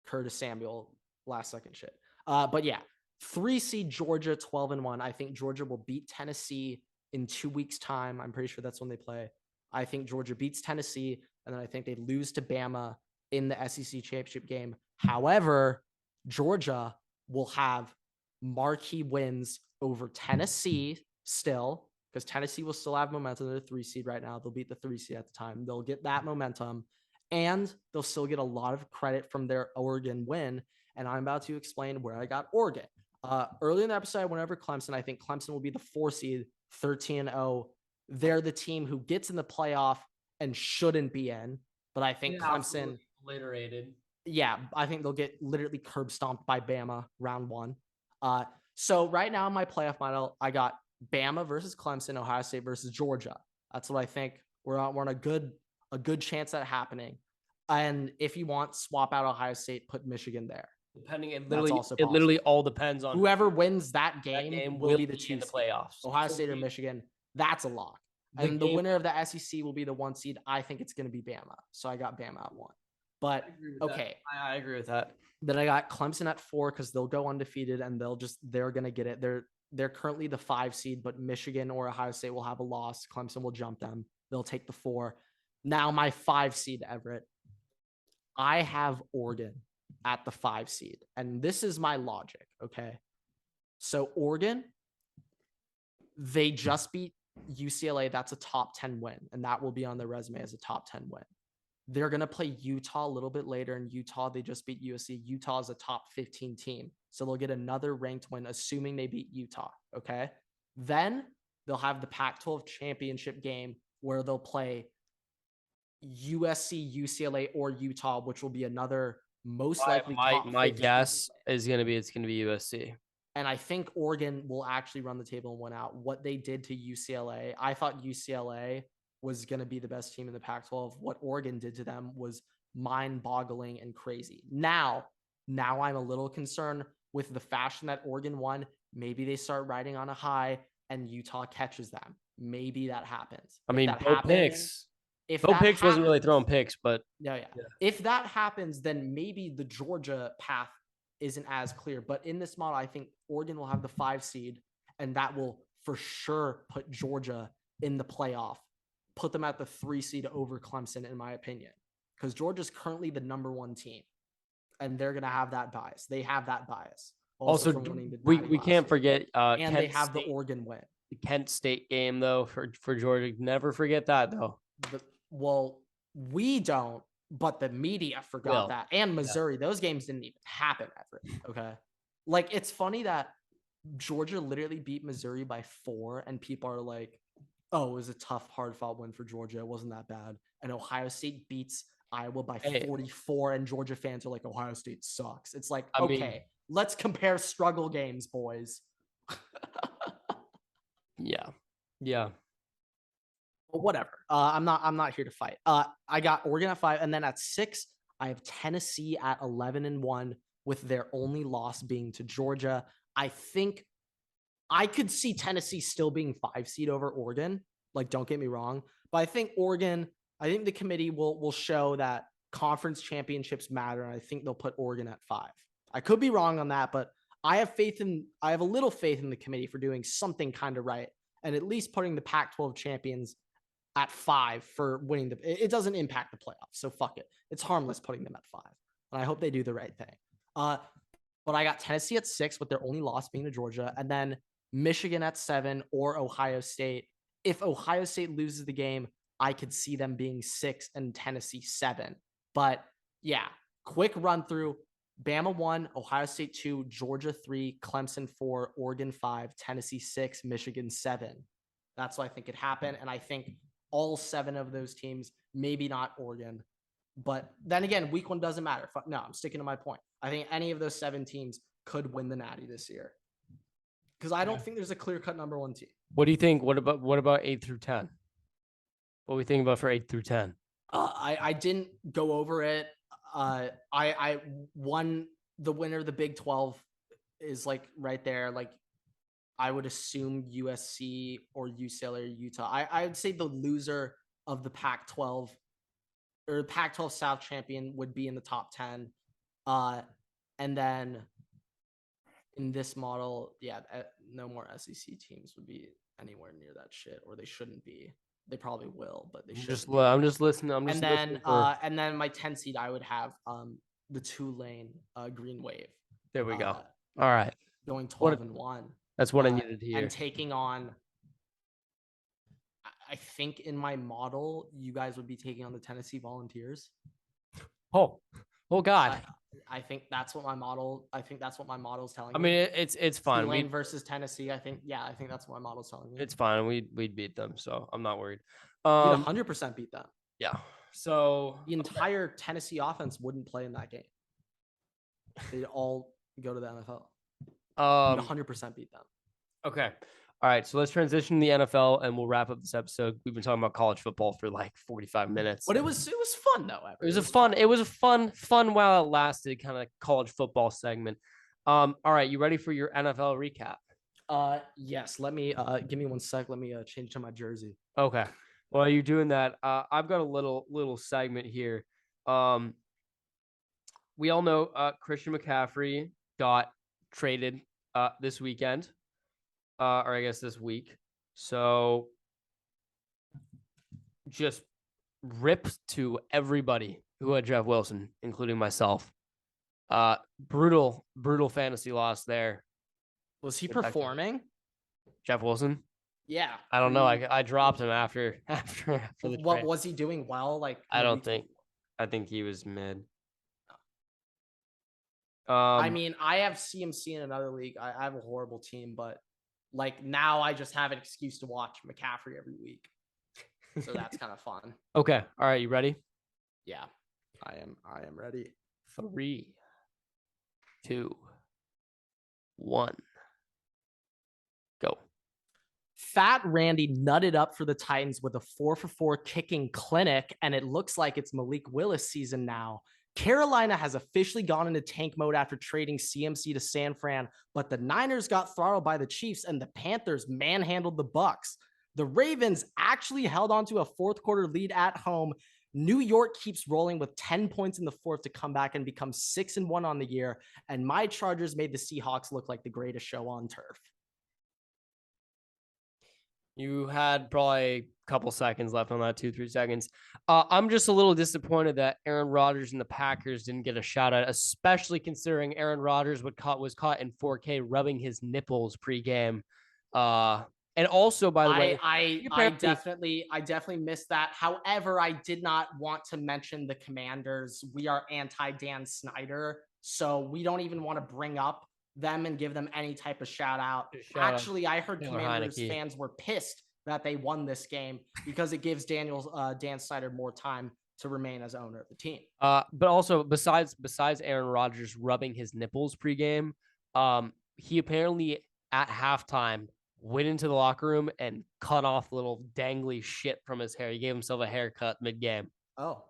Curtis Samuel last second shit. But yeah, 3 seed Georgia 12-1. I think Georgia will beat Tennessee in 2 weeks time. I'm pretty sure that's when they play. I think Georgia beats Tennessee, and then I think they lose to Bama in the SEC championship game. However, Georgia will have marquee wins over Tennessee still, because Tennessee will still have momentum. They're 3 seed right now. They'll beat the 3 seed at the time. They'll get that momentum, and they'll still get a lot of credit from their Oregon win. And I'm about to explain where I got Oregon. Early in the episode, I went over Clemson. I think Clemson will be the 4 seed, 13-0. They're the team who gets in the playoff and shouldn't be in. But I think Clemson obliterated. Yeah, I think they'll get literally curb stomped by Bama round 1. So right now in my playoff model, I got Bama versus Clemson, Ohio State versus Georgia. That's what I think. We're on a good chance at happening. And if you want, swap out Ohio State, put Michigan there. Depending, it literally all depends on whoever wins that game will be the 2 in the playoffs. Ohio State or Michigan. That's a lock. And the winner of the SEC will be the 1 seed. I think it's going to be Bama. So I got Bama at 1. But okay, I agree with that. Then I got Clemson at 4 because they'll go undefeated and they're going to get it. They're currently the 5 seed, but Michigan or Ohio State will have a loss. Clemson will jump them. They'll take the 4. Now my 5 seed, Everett. I have Oregon at the 5 seed. And this is my logic, okay? So Oregon, they just beat UCLA. That's a top 10 win, and that will be on their resume as a top 10 win. They're going to play Utah a little bit later. In Utah, they just beat USC. Utah is a top 15 team. So they'll get another ranked win, assuming they beat Utah, okay? Then they'll have the Pac-12 championship game where they'll play USC, UCLA, or Utah, which will be another most likely. My guess is it's going to be USC. And I think Oregon will actually run the table and win out. What they did to UCLA, I thought UCLA was going to be the best team in the Pac-12. What Oregon did to them was mind-boggling and crazy. Now I'm a little concerned with the fashion that Oregon won. Maybe they start riding on a high and Utah catches them. Maybe that happens. Bo Picks wasn't really throwing picks, but yeah. If that happens, then maybe the Georgia path isn't as clear. But in this model, I think Oregon will have the 5 seed, and that will for sure put Georgia in the playoff, put them at the 3 seed over Clemson, in my opinion, because Georgia's currently the number 1 team, and they're going to have that bias. They have that bias. Also, we can't forget, and Kent they have State, the Oregon win. The Kent State game, though, for Georgia. Never forget that, though. Well, we don't, but the media forgot that. And Missouri, those games didn't even happen ever. Okay. Like, it's funny that Georgia literally beat Missouri by 4, and people are like, oh, it was a tough, hard-fought win for Georgia. It wasn't that bad. And Ohio State beats Iowa by 44, and Georgia fans are like, Ohio State sucks. It's like, let's compare struggle games, boys. Yeah. But whatever. I'm not here to fight. I got Oregon at 5, and then at 6, I have Tennessee at 11-1, with their only loss being to Georgia. I think I could see Tennessee still being 5 seed over Oregon. Like, don't get me wrong, but I think Oregon. I think the committee will show that conference championships matter, and I think they'll put Oregon at 5. I could be wrong on that, but I have a little faith in the committee for doing something kind of right, and at least putting the Pac-12 champions at 5 for winning it doesn't impact the playoffs, so fuck it. It's harmless putting them at 5, and I hope they do the right thing. But I got Tennessee at 6 with their only loss being to Georgia, and then Michigan at 7 or Ohio State. If Ohio State loses the game, I could see them being 6 and Tennessee 7. But yeah, quick run through. Bama 1, Ohio State 2, Georgia 3, Clemson 4, Oregon 5, Tennessee 6, Michigan 7. That's what I think could happen. And I think all 7 of those teams, maybe not Oregon. But then again, week 1 doesn't matter. No, I'm sticking to my point. I think any of those 7 teams could win the Natty this year. Because I don't think there's a clear-cut number 1 team. What do you think? What about 8 through 10? What are we thinking about for 8 through 10? I didn't go over it. I won the winner of the Big 12 is like right there. Like I would assume USC or UCLA or Utah. I would say the loser of the Pac-12 or Pac-12 South champion would be in the top 10. And then in this model, yeah, no more SEC teams would be anywhere near that shit, or they shouldn't be. They probably will, but they should. I'm just listening. And then my 10 seed, I would have the Tulane Green Wave. There we go. All right, going 12-1. That's what I needed to hear. And taking on, I think in my model, you guys would be taking on the Tennessee Volunteers. Oh God. I think that's what my model. I think that's what my model is telling me. I mean, it's fine. Tulane versus Tennessee. I think that's what my model's telling me. It's fine. We'd beat them, so I'm not worried. We'd 100% beat them. Yeah. So the entire Tennessee offense wouldn't play in that game. They'd all go to the NFL. We'd 100% beat them. Okay. All right, so let's transition to the NFL, and we'll wrap up this episode. We've been talking about college football for like 45 minutes, but it was fun though. It was a fun while it lasted kind of college football segment. All right, you ready for your NFL recap? Yes. Let me give me 1 sec. Let me change to my jersey. Okay. While you're doing that, I've got a little segment here. We all know Christian McCaffrey got traded this weekend. Or I guess this week. So just rip to everybody who had Jeff Wilson, including myself. Brutal fantasy loss there. Was he performing? Jeff Wilson? Yeah. I don't know. I dropped him after the What trade. Was he doing well? Like I think he was mid. I mean, I have CMC in another league. I have a horrible team, but like now I just have an excuse to watch McCaffrey every week. So that's kind of fun. Okay. All right. You ready? Yeah, I am ready. 3, 2, 1. Go. Fat Randy nutted up for the Titans with a 4-for-4 kicking clinic, and it looks like it's Malik Willis season now. Carolina has officially gone into tank mode after trading CMC to San Fran, but the Niners got throttled by the Chiefs and the Panthers manhandled the Bucks. The Ravens actually held on to a fourth quarter lead at home. New York keeps rolling with 10 points in the fourth to come back and become 6-1 on the year. And my Chargers made the Seahawks look like the greatest show on turf. You had probably a couple seconds left on that, 2-3 seconds. I'm just a little disappointed that Aaron Rodgers and the Packers didn't get a shout out, especially considering Aaron Rodgers was caught in 4K rubbing his nipples pregame. And also, by the way, I definitely missed that. However, I did not want to mention the Commanders. We are anti Dan Snyder, so we don't even want to bring up them and give them any type of shout out. Actually, I heard Commanders fans were pissed that they won this game because it gives Dan Snyder more time to remain as owner of the team. But also, besides Aaron Rodgers rubbing his nipples pregame, he apparently at halftime went into the locker room and cut off little dangly shit from his hair. He gave himself a haircut mid-game. Oh,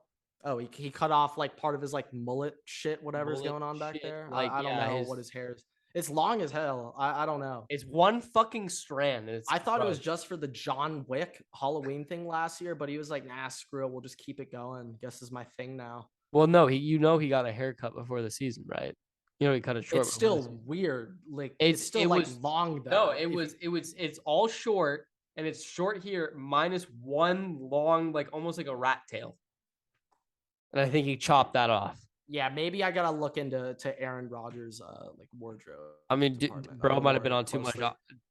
he cut off like part of his like mullet shit, whatever's going on back there. Like, I don't know what his hair is. It's long as hell. I don't know. It's one fucking strand. I thought it was just for the John Wick Halloween thing last year, but he was like, nah, screw it. We'll just keep it going. Guess is my thing now. Well, no, he got a haircut before the season, right? He cut it short. It's still weird. Like it's still it like was long though. no, it's all short and it's short here minus one long, like almost like a rat tail. And I think he chopped that off. Yeah, maybe I gotta look into Aaron Rodgers' like wardrobe. I mean, bro might have been on too much.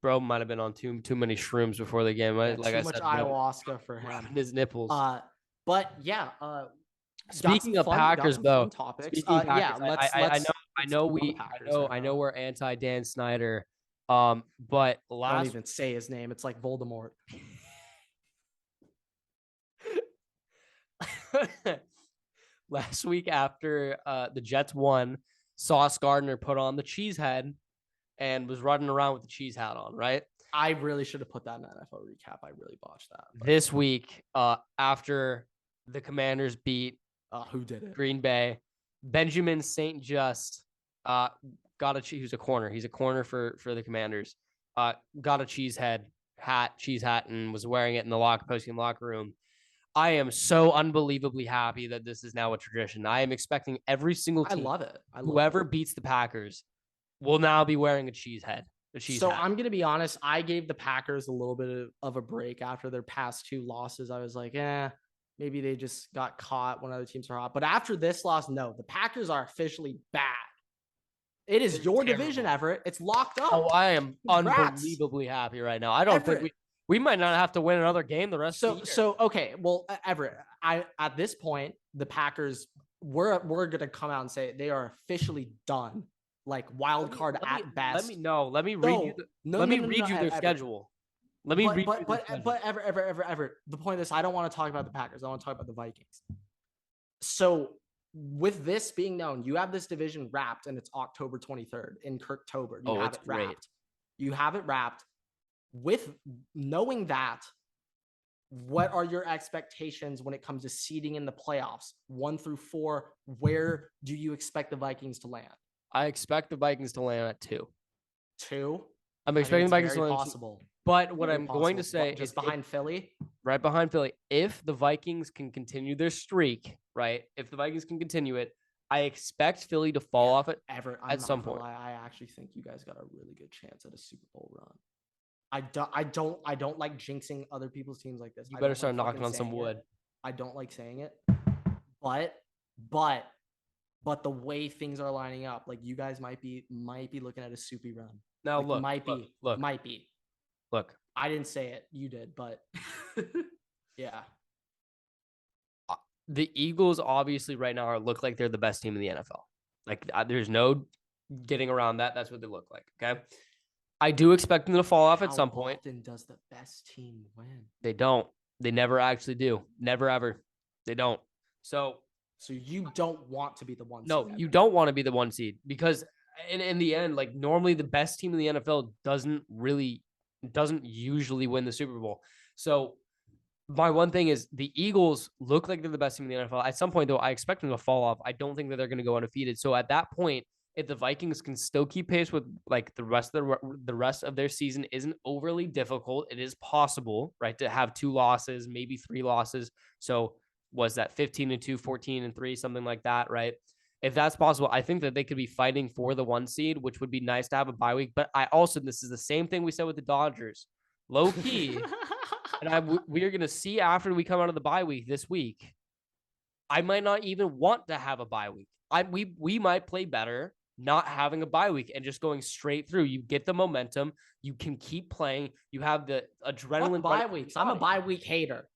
Bro might have been on too many shrooms before the game. Yeah, like too I much said, ayahuasca for him. His nipples. But yeah. Speaking of Packers, though. Topics. Speaking of Packers, yeah, I know we're anti Dan Snyder. But don't even say his name. It's like Voldemort. Last week after the Jets won, Sauce Gardner put on the cheese head and was running around with the cheese hat on, right? I really should have put that in the NFL recap. I really botched that. This week, after the Commanders beat who did it? Green Bay, Benjamin St. Just got he's a corner. He's a corner for the Commanders. Got a cheese hat, and was wearing it in the post-game locker room. I am so unbelievably happy that this is now a tradition. I am expecting every single team. I love it. Whoever beats the Packers will now be wearing a cheese hat. I'm going to be honest. I gave the Packers a little bit of a break after their past 2 losses. I was like, maybe they just got caught when other teams are hot. But after this loss, no, the Packers are officially bad. It is your division, Everett. It's locked up. Oh, I am unbelievably happy right now. I don't think we might not have to win another game the rest of the year. So okay, well, Everett, at this point, the Packers, we're going to come out and say they are officially done. Like wild card at best. Let me read you their schedule. Let me read you their schedule. But Everett, the point of this, I don't want to talk about the Packers. I want to talk about the Vikings. So with this being known, you have this division wrapped, and it's October 23rd in Kirktober. You have it wrapped. Great. You have it wrapped. With knowing that, what are your expectations when it comes to seeding in the playoffs? 1 through 4. Where do you expect the Vikings to land? I expect the Vikings to land at 2. 2? I'm expecting the Vikings to land possible. But what I'm going to say is behind Philly? Right behind Philly. If the Vikings can continue their streak, right? If the Vikings can continue it, I expect Philly to fall off at some point. I actually think you guys got a really good chance at a Super Bowl run. I don't like jinxing other people's teams like this. You better start knocking on some wood. I don't like saying it. But the way things are lining up, like you guys might be looking at a soupy run. Now like, look. Might be. Look. I didn't say it. You did, but yeah. The Eagles obviously right now look like they're the best team in the NFL. Like there's no getting around that. That's what they look like. Okay. I do expect them to fall off at some point. How often does the best team win? They don't. They never actually do. Never, ever. They don't. So you don't want to be the 1 seed? No, you don't want to be the 1 seed because in the end, like normally the best team in the NFL doesn't usually win the Super Bowl. So my one thing is the Eagles look like they're the best team in the NFL. At some point, though, I expect them to fall off. I don't think that they're going to go undefeated. So at that point, if the Vikings can still keep pace with like the rest of their season isn't overly difficult, it is possible, right, to have 2 losses, maybe 3 losses. So was that 15-2, 14-3, something like that, right? If that's possible, I think that they could be fighting for the 1 seed, which would be nice to have a bye week. But this is the same thing we said with the Dodgers, low key. And we are going to see after we come out of the bye week this week. I might not even want to have a bye week. We might play better not having a bye week and just going straight through. You get the momentum. You can keep playing. You have the adrenaline. Bye weeks. I'm a bye week hater.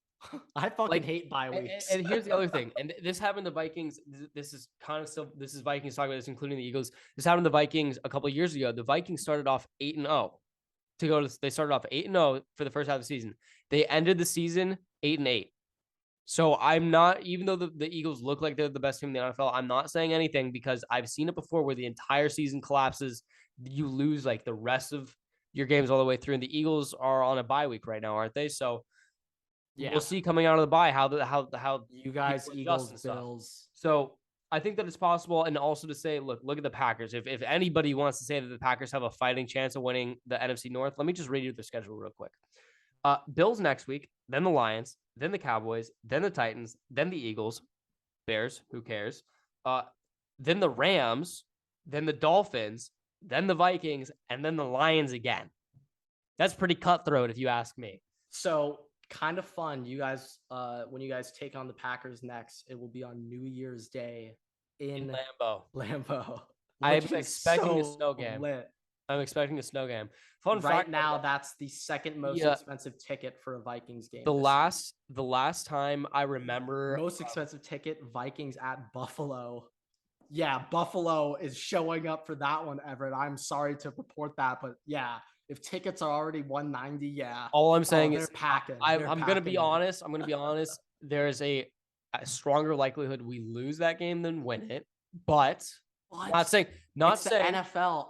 I fucking hate bye weeks. And here's the other thing. And this happened to Vikings. This is Vikings talking about this, including the Eagles. This happened to the Vikings a couple of years ago. The Vikings started off 8-0 they started off 8-0 for the first half of the season. They ended the season 8-8. So I'm not, even though the Eagles look like they're the best team in the NFL, I'm not saying anything because I've seen it before where the entire season collapses. You lose like the rest of your games all the way through. And the Eagles are on a bye week right now, aren't they? So yeah, we'll see coming out of the bye how you guys, Eagles, Bills. So I think that it's possible. And also to say, look at the Packers. If anybody wants to say that the Packers have a fighting chance of winning the NFC North, let me just read you their schedule real quick. Bills next week, then the Lions, then the Cowboys, then the Titans, then the Eagles, Bears, who cares? Then the Rams, then the Dolphins, then the Vikings, and then the Lions again. That's pretty cutthroat if you ask me. So kind of fun. You guys, when you guys take on the Packers next, it will be on New Year's Day in Lambeau. I'm expecting a snow game. I'm expecting a snow game. Fun right fact, now, that's the second most expensive ticket for a Vikings game. The last time I remember, most expensive ticket, Vikings at Buffalo. Yeah, Buffalo is showing up for that one, Everett. I'm sorry to report that, but yeah, if tickets are already $190, yeah. All I'm saying is packing. I'm going to be honest. I'm going to be honest. There is a stronger likelihood we lose that game than win it. But not saying the NFL.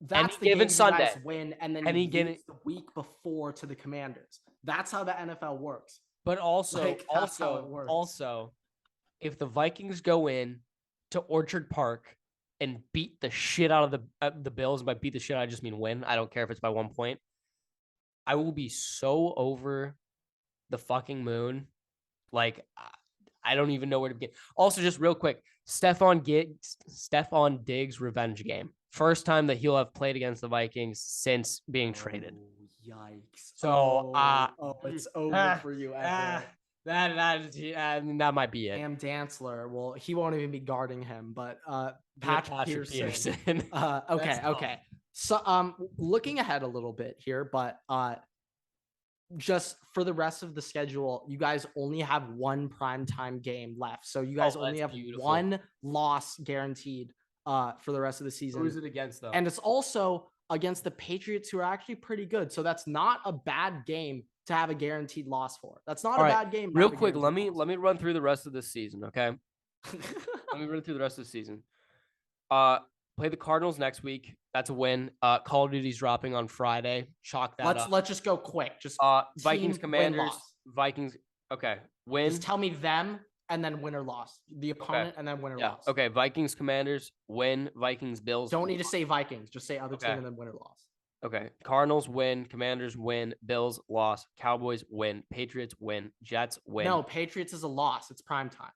That's the given game Sunday you guys win, and then you lose the week before to the Commanders. That's how the NFL works. But also, if the Vikings go in to Orchard Park and beat the shit out of the Bills, and by beat the shit, I just mean win. I don't care if it's by 1 point. I will be so over the fucking moon. Like, I don't even know where to begin. Also, just real quick, Stephon Diggs revenge game. First time that he'll have played against the Vikings since being traded. Yikes. So, it's over for you, Everett. That might be it. Sam Dantzler. Well, he won't even be guarding him, but Patrick Peterson. Okay. So looking ahead a little bit here, but just for the rest of the schedule, you guys only have one primetime game left. So you guys only have one loss guaranteed for the rest of the season. Who's it against, though? And it's also against the Patriots, who are actually pretty good. So that's not a bad game to have a guaranteed loss for. That's not a bad game. Real quick, let me run through the rest of this season, okay? Let me run through the rest of the season. Play the Cardinals next week. That's a win. Call of Duty's dropping on Friday. Chalk that up. Let's just go quick. Just Vikings, Commanders, Vikings. Okay, win. Just tell me them and then win or loss. The opponent and then win or loss. Okay, Vikings, Commanders, win. Vikings, Bills. Don't need to say Vikings. Just say other team and then win or loss. Okay. Cardinals win, Commanders win, Bills loss, Cowboys win, Patriots win, Jets win. No, Patriots is a loss. It's prime time.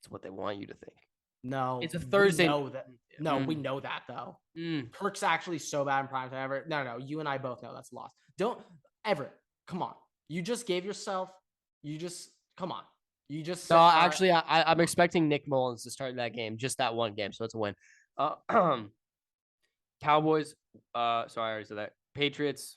It's what they want you to think. No, it's a Thursday. We know that. No, we know that though. Kirk's actually so bad in prime time. Everett. No, you and I both know that's a loss. Don't Everett. Come on. You just gave yourself. Come on. You just. No, actually, I'm expecting Nick Mullins to start that game, just that one game, so it's a win. Cowboys, sorry, I already said that. Patriots,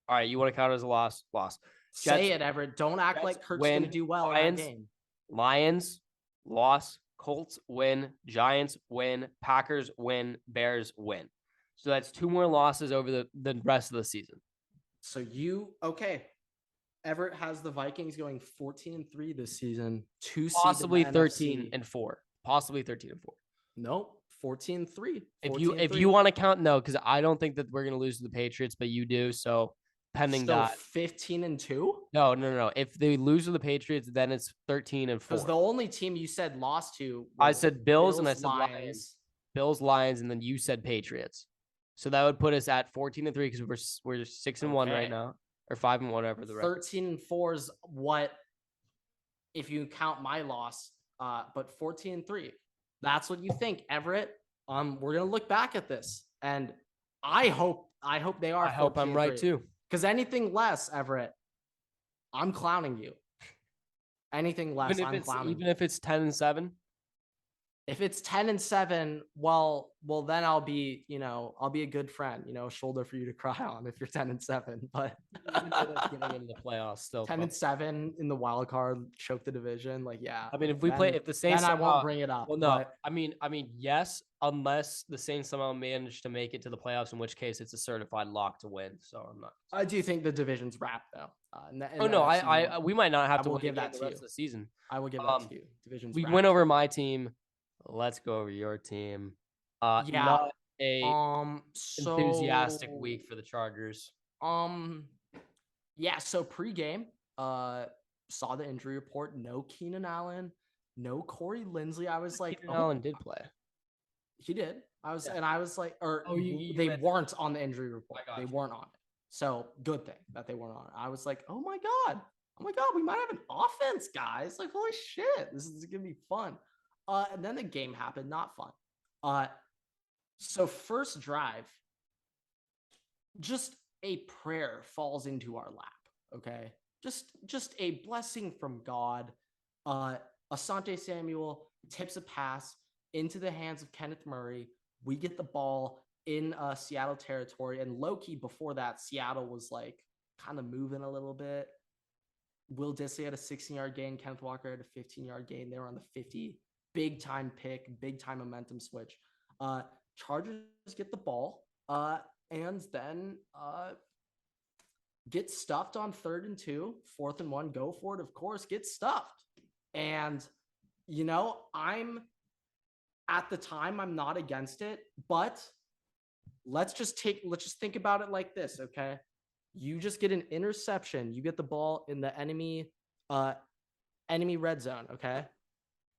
all right, you want to count it as a loss? Loss. Jets, say it, Everett. Don't act like Kirk's going to do well in that game. Lions, loss. Colts, win. Giants, win. Packers, win. Bears, win. So that's 2 more losses over the rest of the season. So Everett has the Vikings going 14-3 this season. Possibly 13-4. Possibly 13-4. Nope. 14-3. If you want to count, no, because I don't think that we're gonna lose to the Patriots, but you do. So pending that, 15-2. No. If they lose to the Patriots, then it's 13-4. Because the only team you said lost to, I said Bills and I said Lions. Bills, Lions, and then you said Patriots. So that would put us at 14-3 because we're 6-1 right now, or 5-1, whatever the record. 13-4 is what, if you count my loss, but 14-3. That's what you think, Everett. We're gonna look back at this, and I hope they are. I hope I'm right too. Because anything less, Everett, I'm clowning you. Anything less, I'm clowning. Even if it's 10-7. If it's 10-7, well, then I'll be a good friend, shoulder for you to cry on if you're 10-7. But getting into the playoffs still 10-7 in the wild card, choke the division. I mean, if the Saints, then I won't bring it up. Well, no, I mean, yes, unless the Saints somehow manage to make it to the playoffs, in which case it's a certified lock to win. So I'm not. I do think the division's wrapped though. We might not have to give that to the rest of the season. I will give that to you. Division's we wrapped. went over my team. Let's go over your team. Not a enthusiastic week for the Chargers. Yeah. So pregame, saw the injury report. No Keenan Allen, no Corey Linsley. I was like, Keenan Allen did play. He did. And I was like, they weren't on the injury report. They weren't on it. So good thing that they weren't on it. I was like, oh my God. oh my God, we might have an offense, guys. Like, holy shit, this is going to be fun. And then the game happened, not fun. So first drive, just a prayer falls into our lap, okay? Just a blessing from God. Asante Samuel tips a pass into the hands of Kenneth Murray. We get the ball in Seattle territory, and low-key before that, Seattle was like kind of moving a little bit. Will Dissly had a 16-yard gain. Kenneth Walker had a 15-yard gain. They were on the 50. Big-time pick, big-time momentum switch. Chargers get the ball, and then get stuffed on 3rd and 2, 4th and 1. Go for it, of course. Get stuffed. And, you know, at the time, I'm not against it, but let's just think about it like this, okay? You just get an interception. You get the ball in the enemy red zone, okay?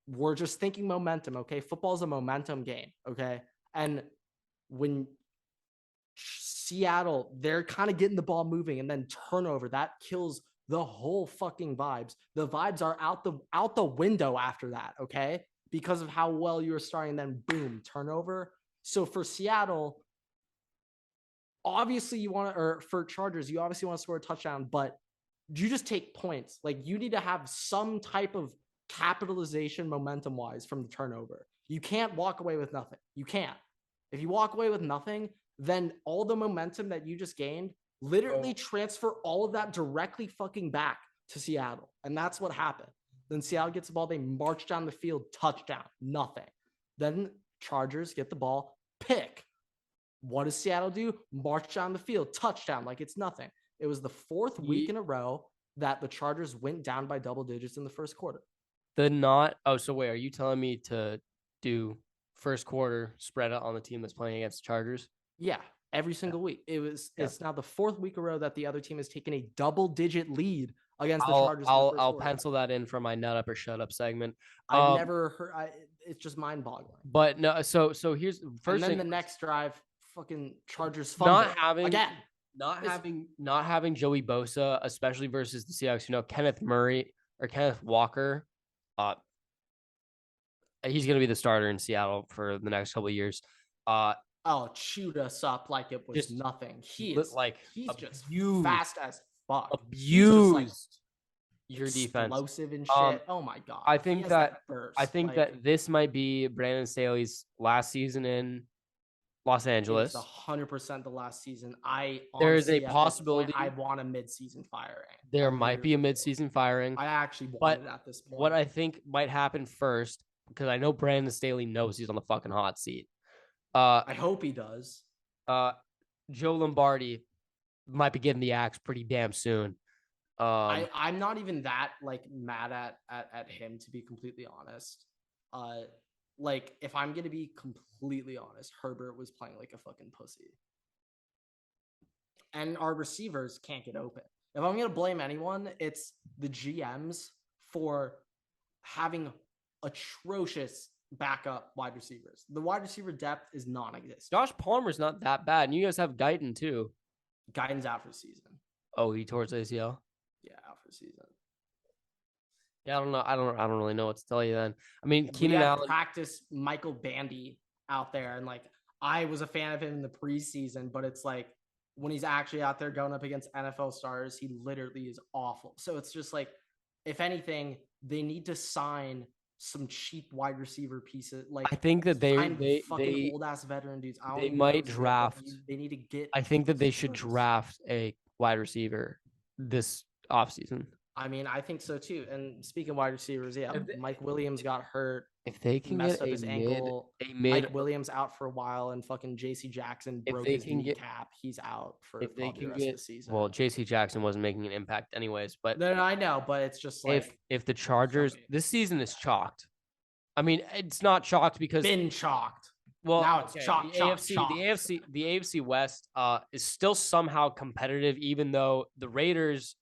We're just thinking momentum, okay? Football is a momentum game, okay? And when Seattle, they're kind of getting the ball moving, and then turnover, that kills the whole fucking vibes. The vibes are out the window after that, okay? Because of how well you were starting, then boom, turnover. So for Seattle, obviously you want to, or for Chargers, you obviously want to score a touchdown, but you just take points. Like, you need to have some type of capitalization momentum wise from the turnover. You can't walk away with nothing. You can't. If you walk away with nothing, then all the momentum that you just gained, literally transfer all of that directly fucking back to Seattle. And that's what happened. Then Seattle gets the ball. They march down the field, touchdown, nothing. Then Chargers get the ball, pick. What does Seattle do? March down the field, touchdown, like it's nothing. It was the 4th week in a row that the Chargers went down by double digits in the first quarter. So wait, are you telling me to do first quarter spread out on the team that's playing against the Chargers? Yeah, every single week. It's now the 4th week in a row that the other team has taken a double-digit lead against the Chargers. I'll pencil that in for my nut up or shut up segment. I've never heard. It's just mind-boggling. But no, so here's first. And then the next drive, fucking Chargers fumble not having Joey Bosa, especially versus the Seahawks. You know, Kenneth Walker. He's going to be the starter in Seattle for the next couple of years. Chewed us up like it was nothing. He's just fast as fuck. Abused your defense. Explosive and shit. Oh my God. I think that this might be Brandon Staley's last season in Los Angeles. It's 100% the last season. There is a possibility. I want a mid-season firing. There might be a mid-season firing. I actually want it at this point. What I think might happen first, because I know Brandon Staley knows he's on the fucking hot seat. I hope he does. Joe Lombardi might be getting the axe pretty damn soon. I'm not even that mad at him, to be completely honest. If I'm gonna be completely honest, Herbert was playing like a fucking pussy, and our receivers can't get open. If I'm gonna blame anyone, it's the GMs for having atrocious backup wide receivers. The wide receiver depth is non-existent. Josh Palmer's not that bad, and you guys have Guyton too. Guyton's out for the season. Oh, he tore his ACL? Yeah, out for the season. Yeah, I don't know. I don't really know what to tell you then. I mean, Keenan Allen practice Michael Bandy out there, and I was a fan of him in the preseason, but it's when he's actually out there going up against NFL stars, he literally is awful. So it's just if anything, they need to sign some cheap wide receiver pieces. I think that they fucking old ass veteran dudes. They might draft. They need to get. I think that they should draft a wide receiver this offseason. I mean, I think so too. And speaking of wide receivers, Mike Williams got hurt. If they can get his ankle, Mike Williams out for a while, and fucking J.C. Jackson broke his kneecap. He's out for the rest of the season. Well, J.C. Jackson wasn't making an impact anyways, but no, I know, but it's just if the Chargers this season is chalked. I mean, it's not chalked because been chalked. Well, now it's chalked. The AFC West is still somehow competitive, even though the Raiders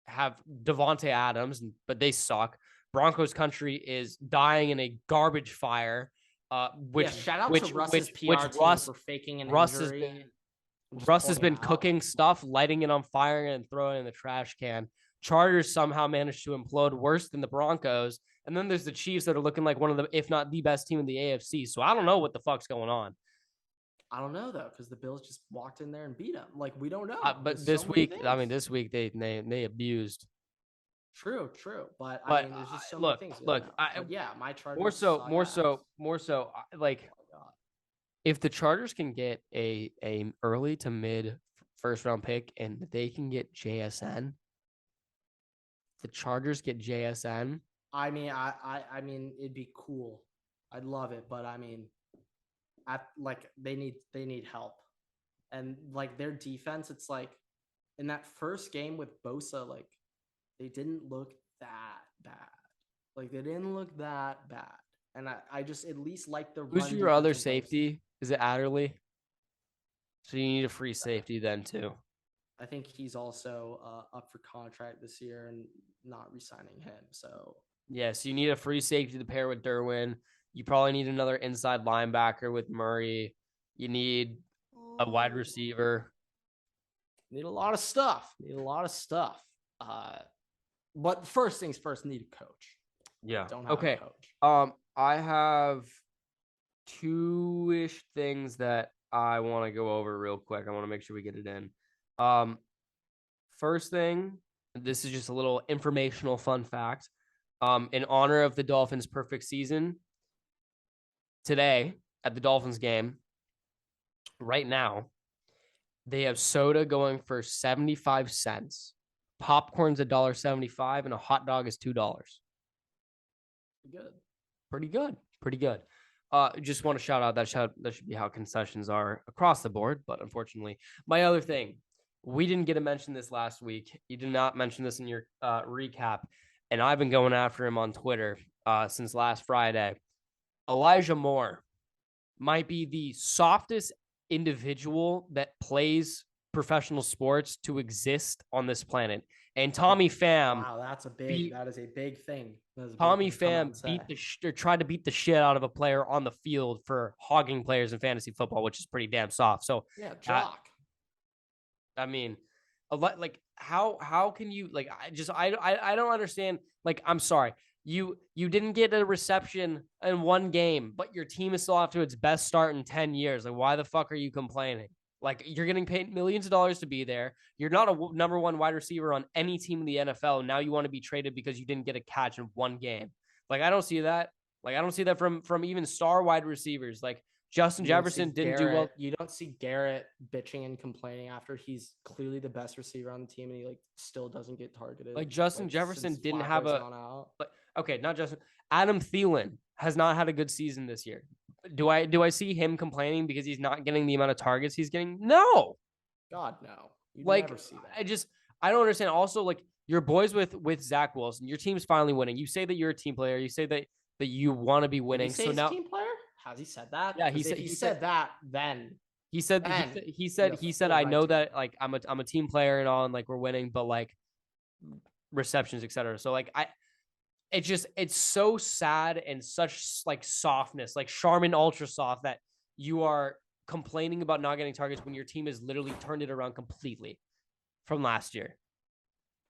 have Devontae Adams, but they suck. Broncos country is dying in a garbage fire. Shout out to Russ's PR team for faking an injury. Russ has been cooking stuff, lighting it on fire, and throwing it in the trash can. Chargers somehow managed to implode worse than the Broncos. And then there's the Chiefs that are looking like one of the, if not the best team in the AFC. So I don't know what the fuck's going on. I don't know though, because the Bills just walked in there and beat them. Like, we don't know. But this week, this week they abused. True. But I mean, there's just so many things. Look, my Chargers. More so, like, if the Chargers can get a early to mid first round pick and they can get JSN, the Chargers get JSN. I mean, it'd be cool. I'd love it, but I mean, they need help, and like their defense, it's like in that first game with Bosa, like they didn't look that bad. Like they didn't look that bad, and I just at least like the. Who's your other safety? Is it Adderley? So you need a free safety then too. I think he's also up for contract this year and not re-signing him. So yes, you need a free safety to pair with Derwin. You probably need another inside linebacker with Murray. You need a wide receiver. Need a lot of stuff. But first things first, need a coach. Yeah. Don't have a coach. I have two-ish things that I want to go over real quick. I want to make sure we get it in. First thing, this is just a little informational fun fact. In honor of the Dolphins' perfect season, today at the Dolphins game, right now, they have soda going for 75 cents. Popcorn's $1.75 and a hot dog is $2. Pretty good. Just want to shout out that should be how concessions are across the board, but unfortunately, my other thing, we didn't get to mention this last week. You did not mention this in your recap, and I've been going after him on Twitter since last Friday. Elijah Moore might be the softest individual that plays professional sports to exist on this planet. And Tommy Pham. Wow, that is a big thing. Tommy Pham tried to beat the shit out of a player on the field for hogging players in fantasy football, which is pretty damn soft. So yeah, jock. I mean, like how can you like? I don't understand. Like, I'm sorry. You didn't get a reception in one game, but your team is still off to its best start in 10 years. Like, why the fuck are you complaining? Like, you're getting paid millions of dollars to be there. You're not a number one wide receiver on any team in the NFL. Now you want to be traded because you didn't get a catch in one game. Like, I don't see that. Like, I don't see that from even star wide receivers. Like, Justin Jefferson didn't do well. You don't see Garrett bitching and complaining after he's clearly the best receiver on the team and he like still doesn't get targeted. Like, Justin Jefferson didn't have not Justin. Adam Thielen has not had a good season this year. Do I see him complaining because he's not getting the amount of targets he's getting? No. God, no. You'd like, never see that. I don't understand. Also, like, your boys with Zach Wilson, your team's finally winning. You say that you're a team player. You say that you want to be winning. Did he say he's a team player? Has he said that? Yeah, he said that. Then he said I know that like I'm a team player and all, and like we're winning, but like receptions, etc. So like it's so sad and such like softness, like Charmin Ultra Soft, that you are complaining about not getting targets when your team has literally turned it around completely from last year.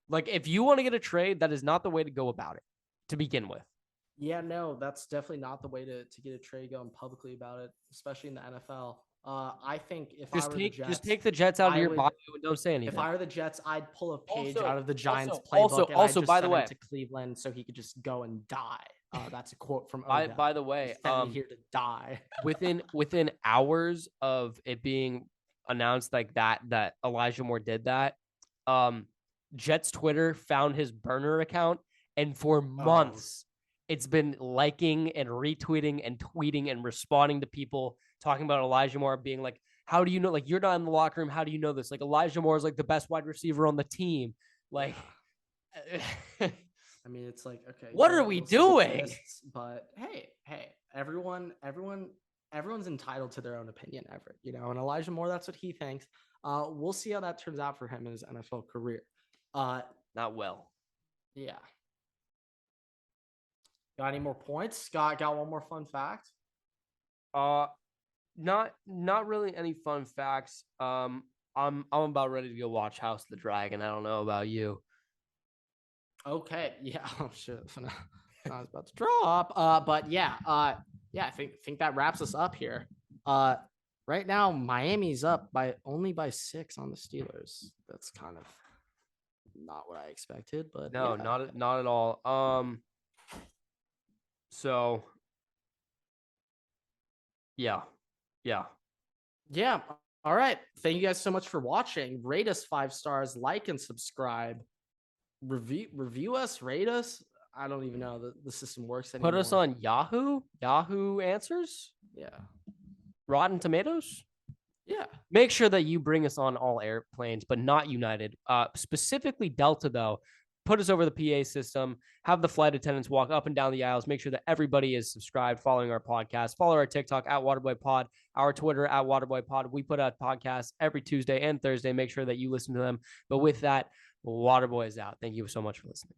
Like, if you want to get a trade, that is not the way to go about it to begin with. Yeah, no, that's definitely not the way to get a trade going publicly about it, especially in the NFL. I think if I were the Jets, just take the Jets out of your bio and don't say anything. If I were the Jets, I'd pull a page out of the Giants playbook and I'd just by the way, send it to Cleveland so he could just go and die. That's a quote from Odell. By the way, send me here to die. within hours of it being announced like that Elijah Moore did that, Jets Twitter found his burner account, and for months it's been liking and retweeting and tweeting and responding to people talking about Elijah Moore being like, how do you know? Like, you're not in the locker room. How do you know this? Like, Elijah Moore is like the best wide receiver on the team. Like, I mean, it's like, okay, what are we doing? But hey, everyone's entitled to their own opinion, Everett, and Elijah Moore, that's what he thinks. We'll see how that turns out for him in his NFL career. Not well. Yeah. Got any more points? Scott, got one more fun fact? Not really any fun facts. I'm about ready to go watch House of the Dragon. I don't know about you. Okay, yeah, oh shit, I was about to drop. But yeah, yeah, I think that wraps us up here. Right now Miami's up by only by 6 on the Steelers. That's kind of not what I expected, but No, yeah. not at all. So yeah. Yeah. All right. Thank you guys so much for watching. Rate us 5 stars, like and subscribe. Review us, rate us. I don't even know the system works anymore. Put us on Yahoo Answers, Yeah. Rotten Tomatoes. Yeah. Make sure that you bring us on all airplanes, but not United. Specifically Delta, though. Put us over the PA system. Have the flight attendants walk up and down the aisles. Make sure that everybody is subscribed, following our podcast. Follow our TikTok at WaterboyPod, our Twitter at WaterboyPod. We put out podcasts every Tuesday and Thursday. Make sure that you listen to them. But with that, Waterboy is out. Thank you so much for listening.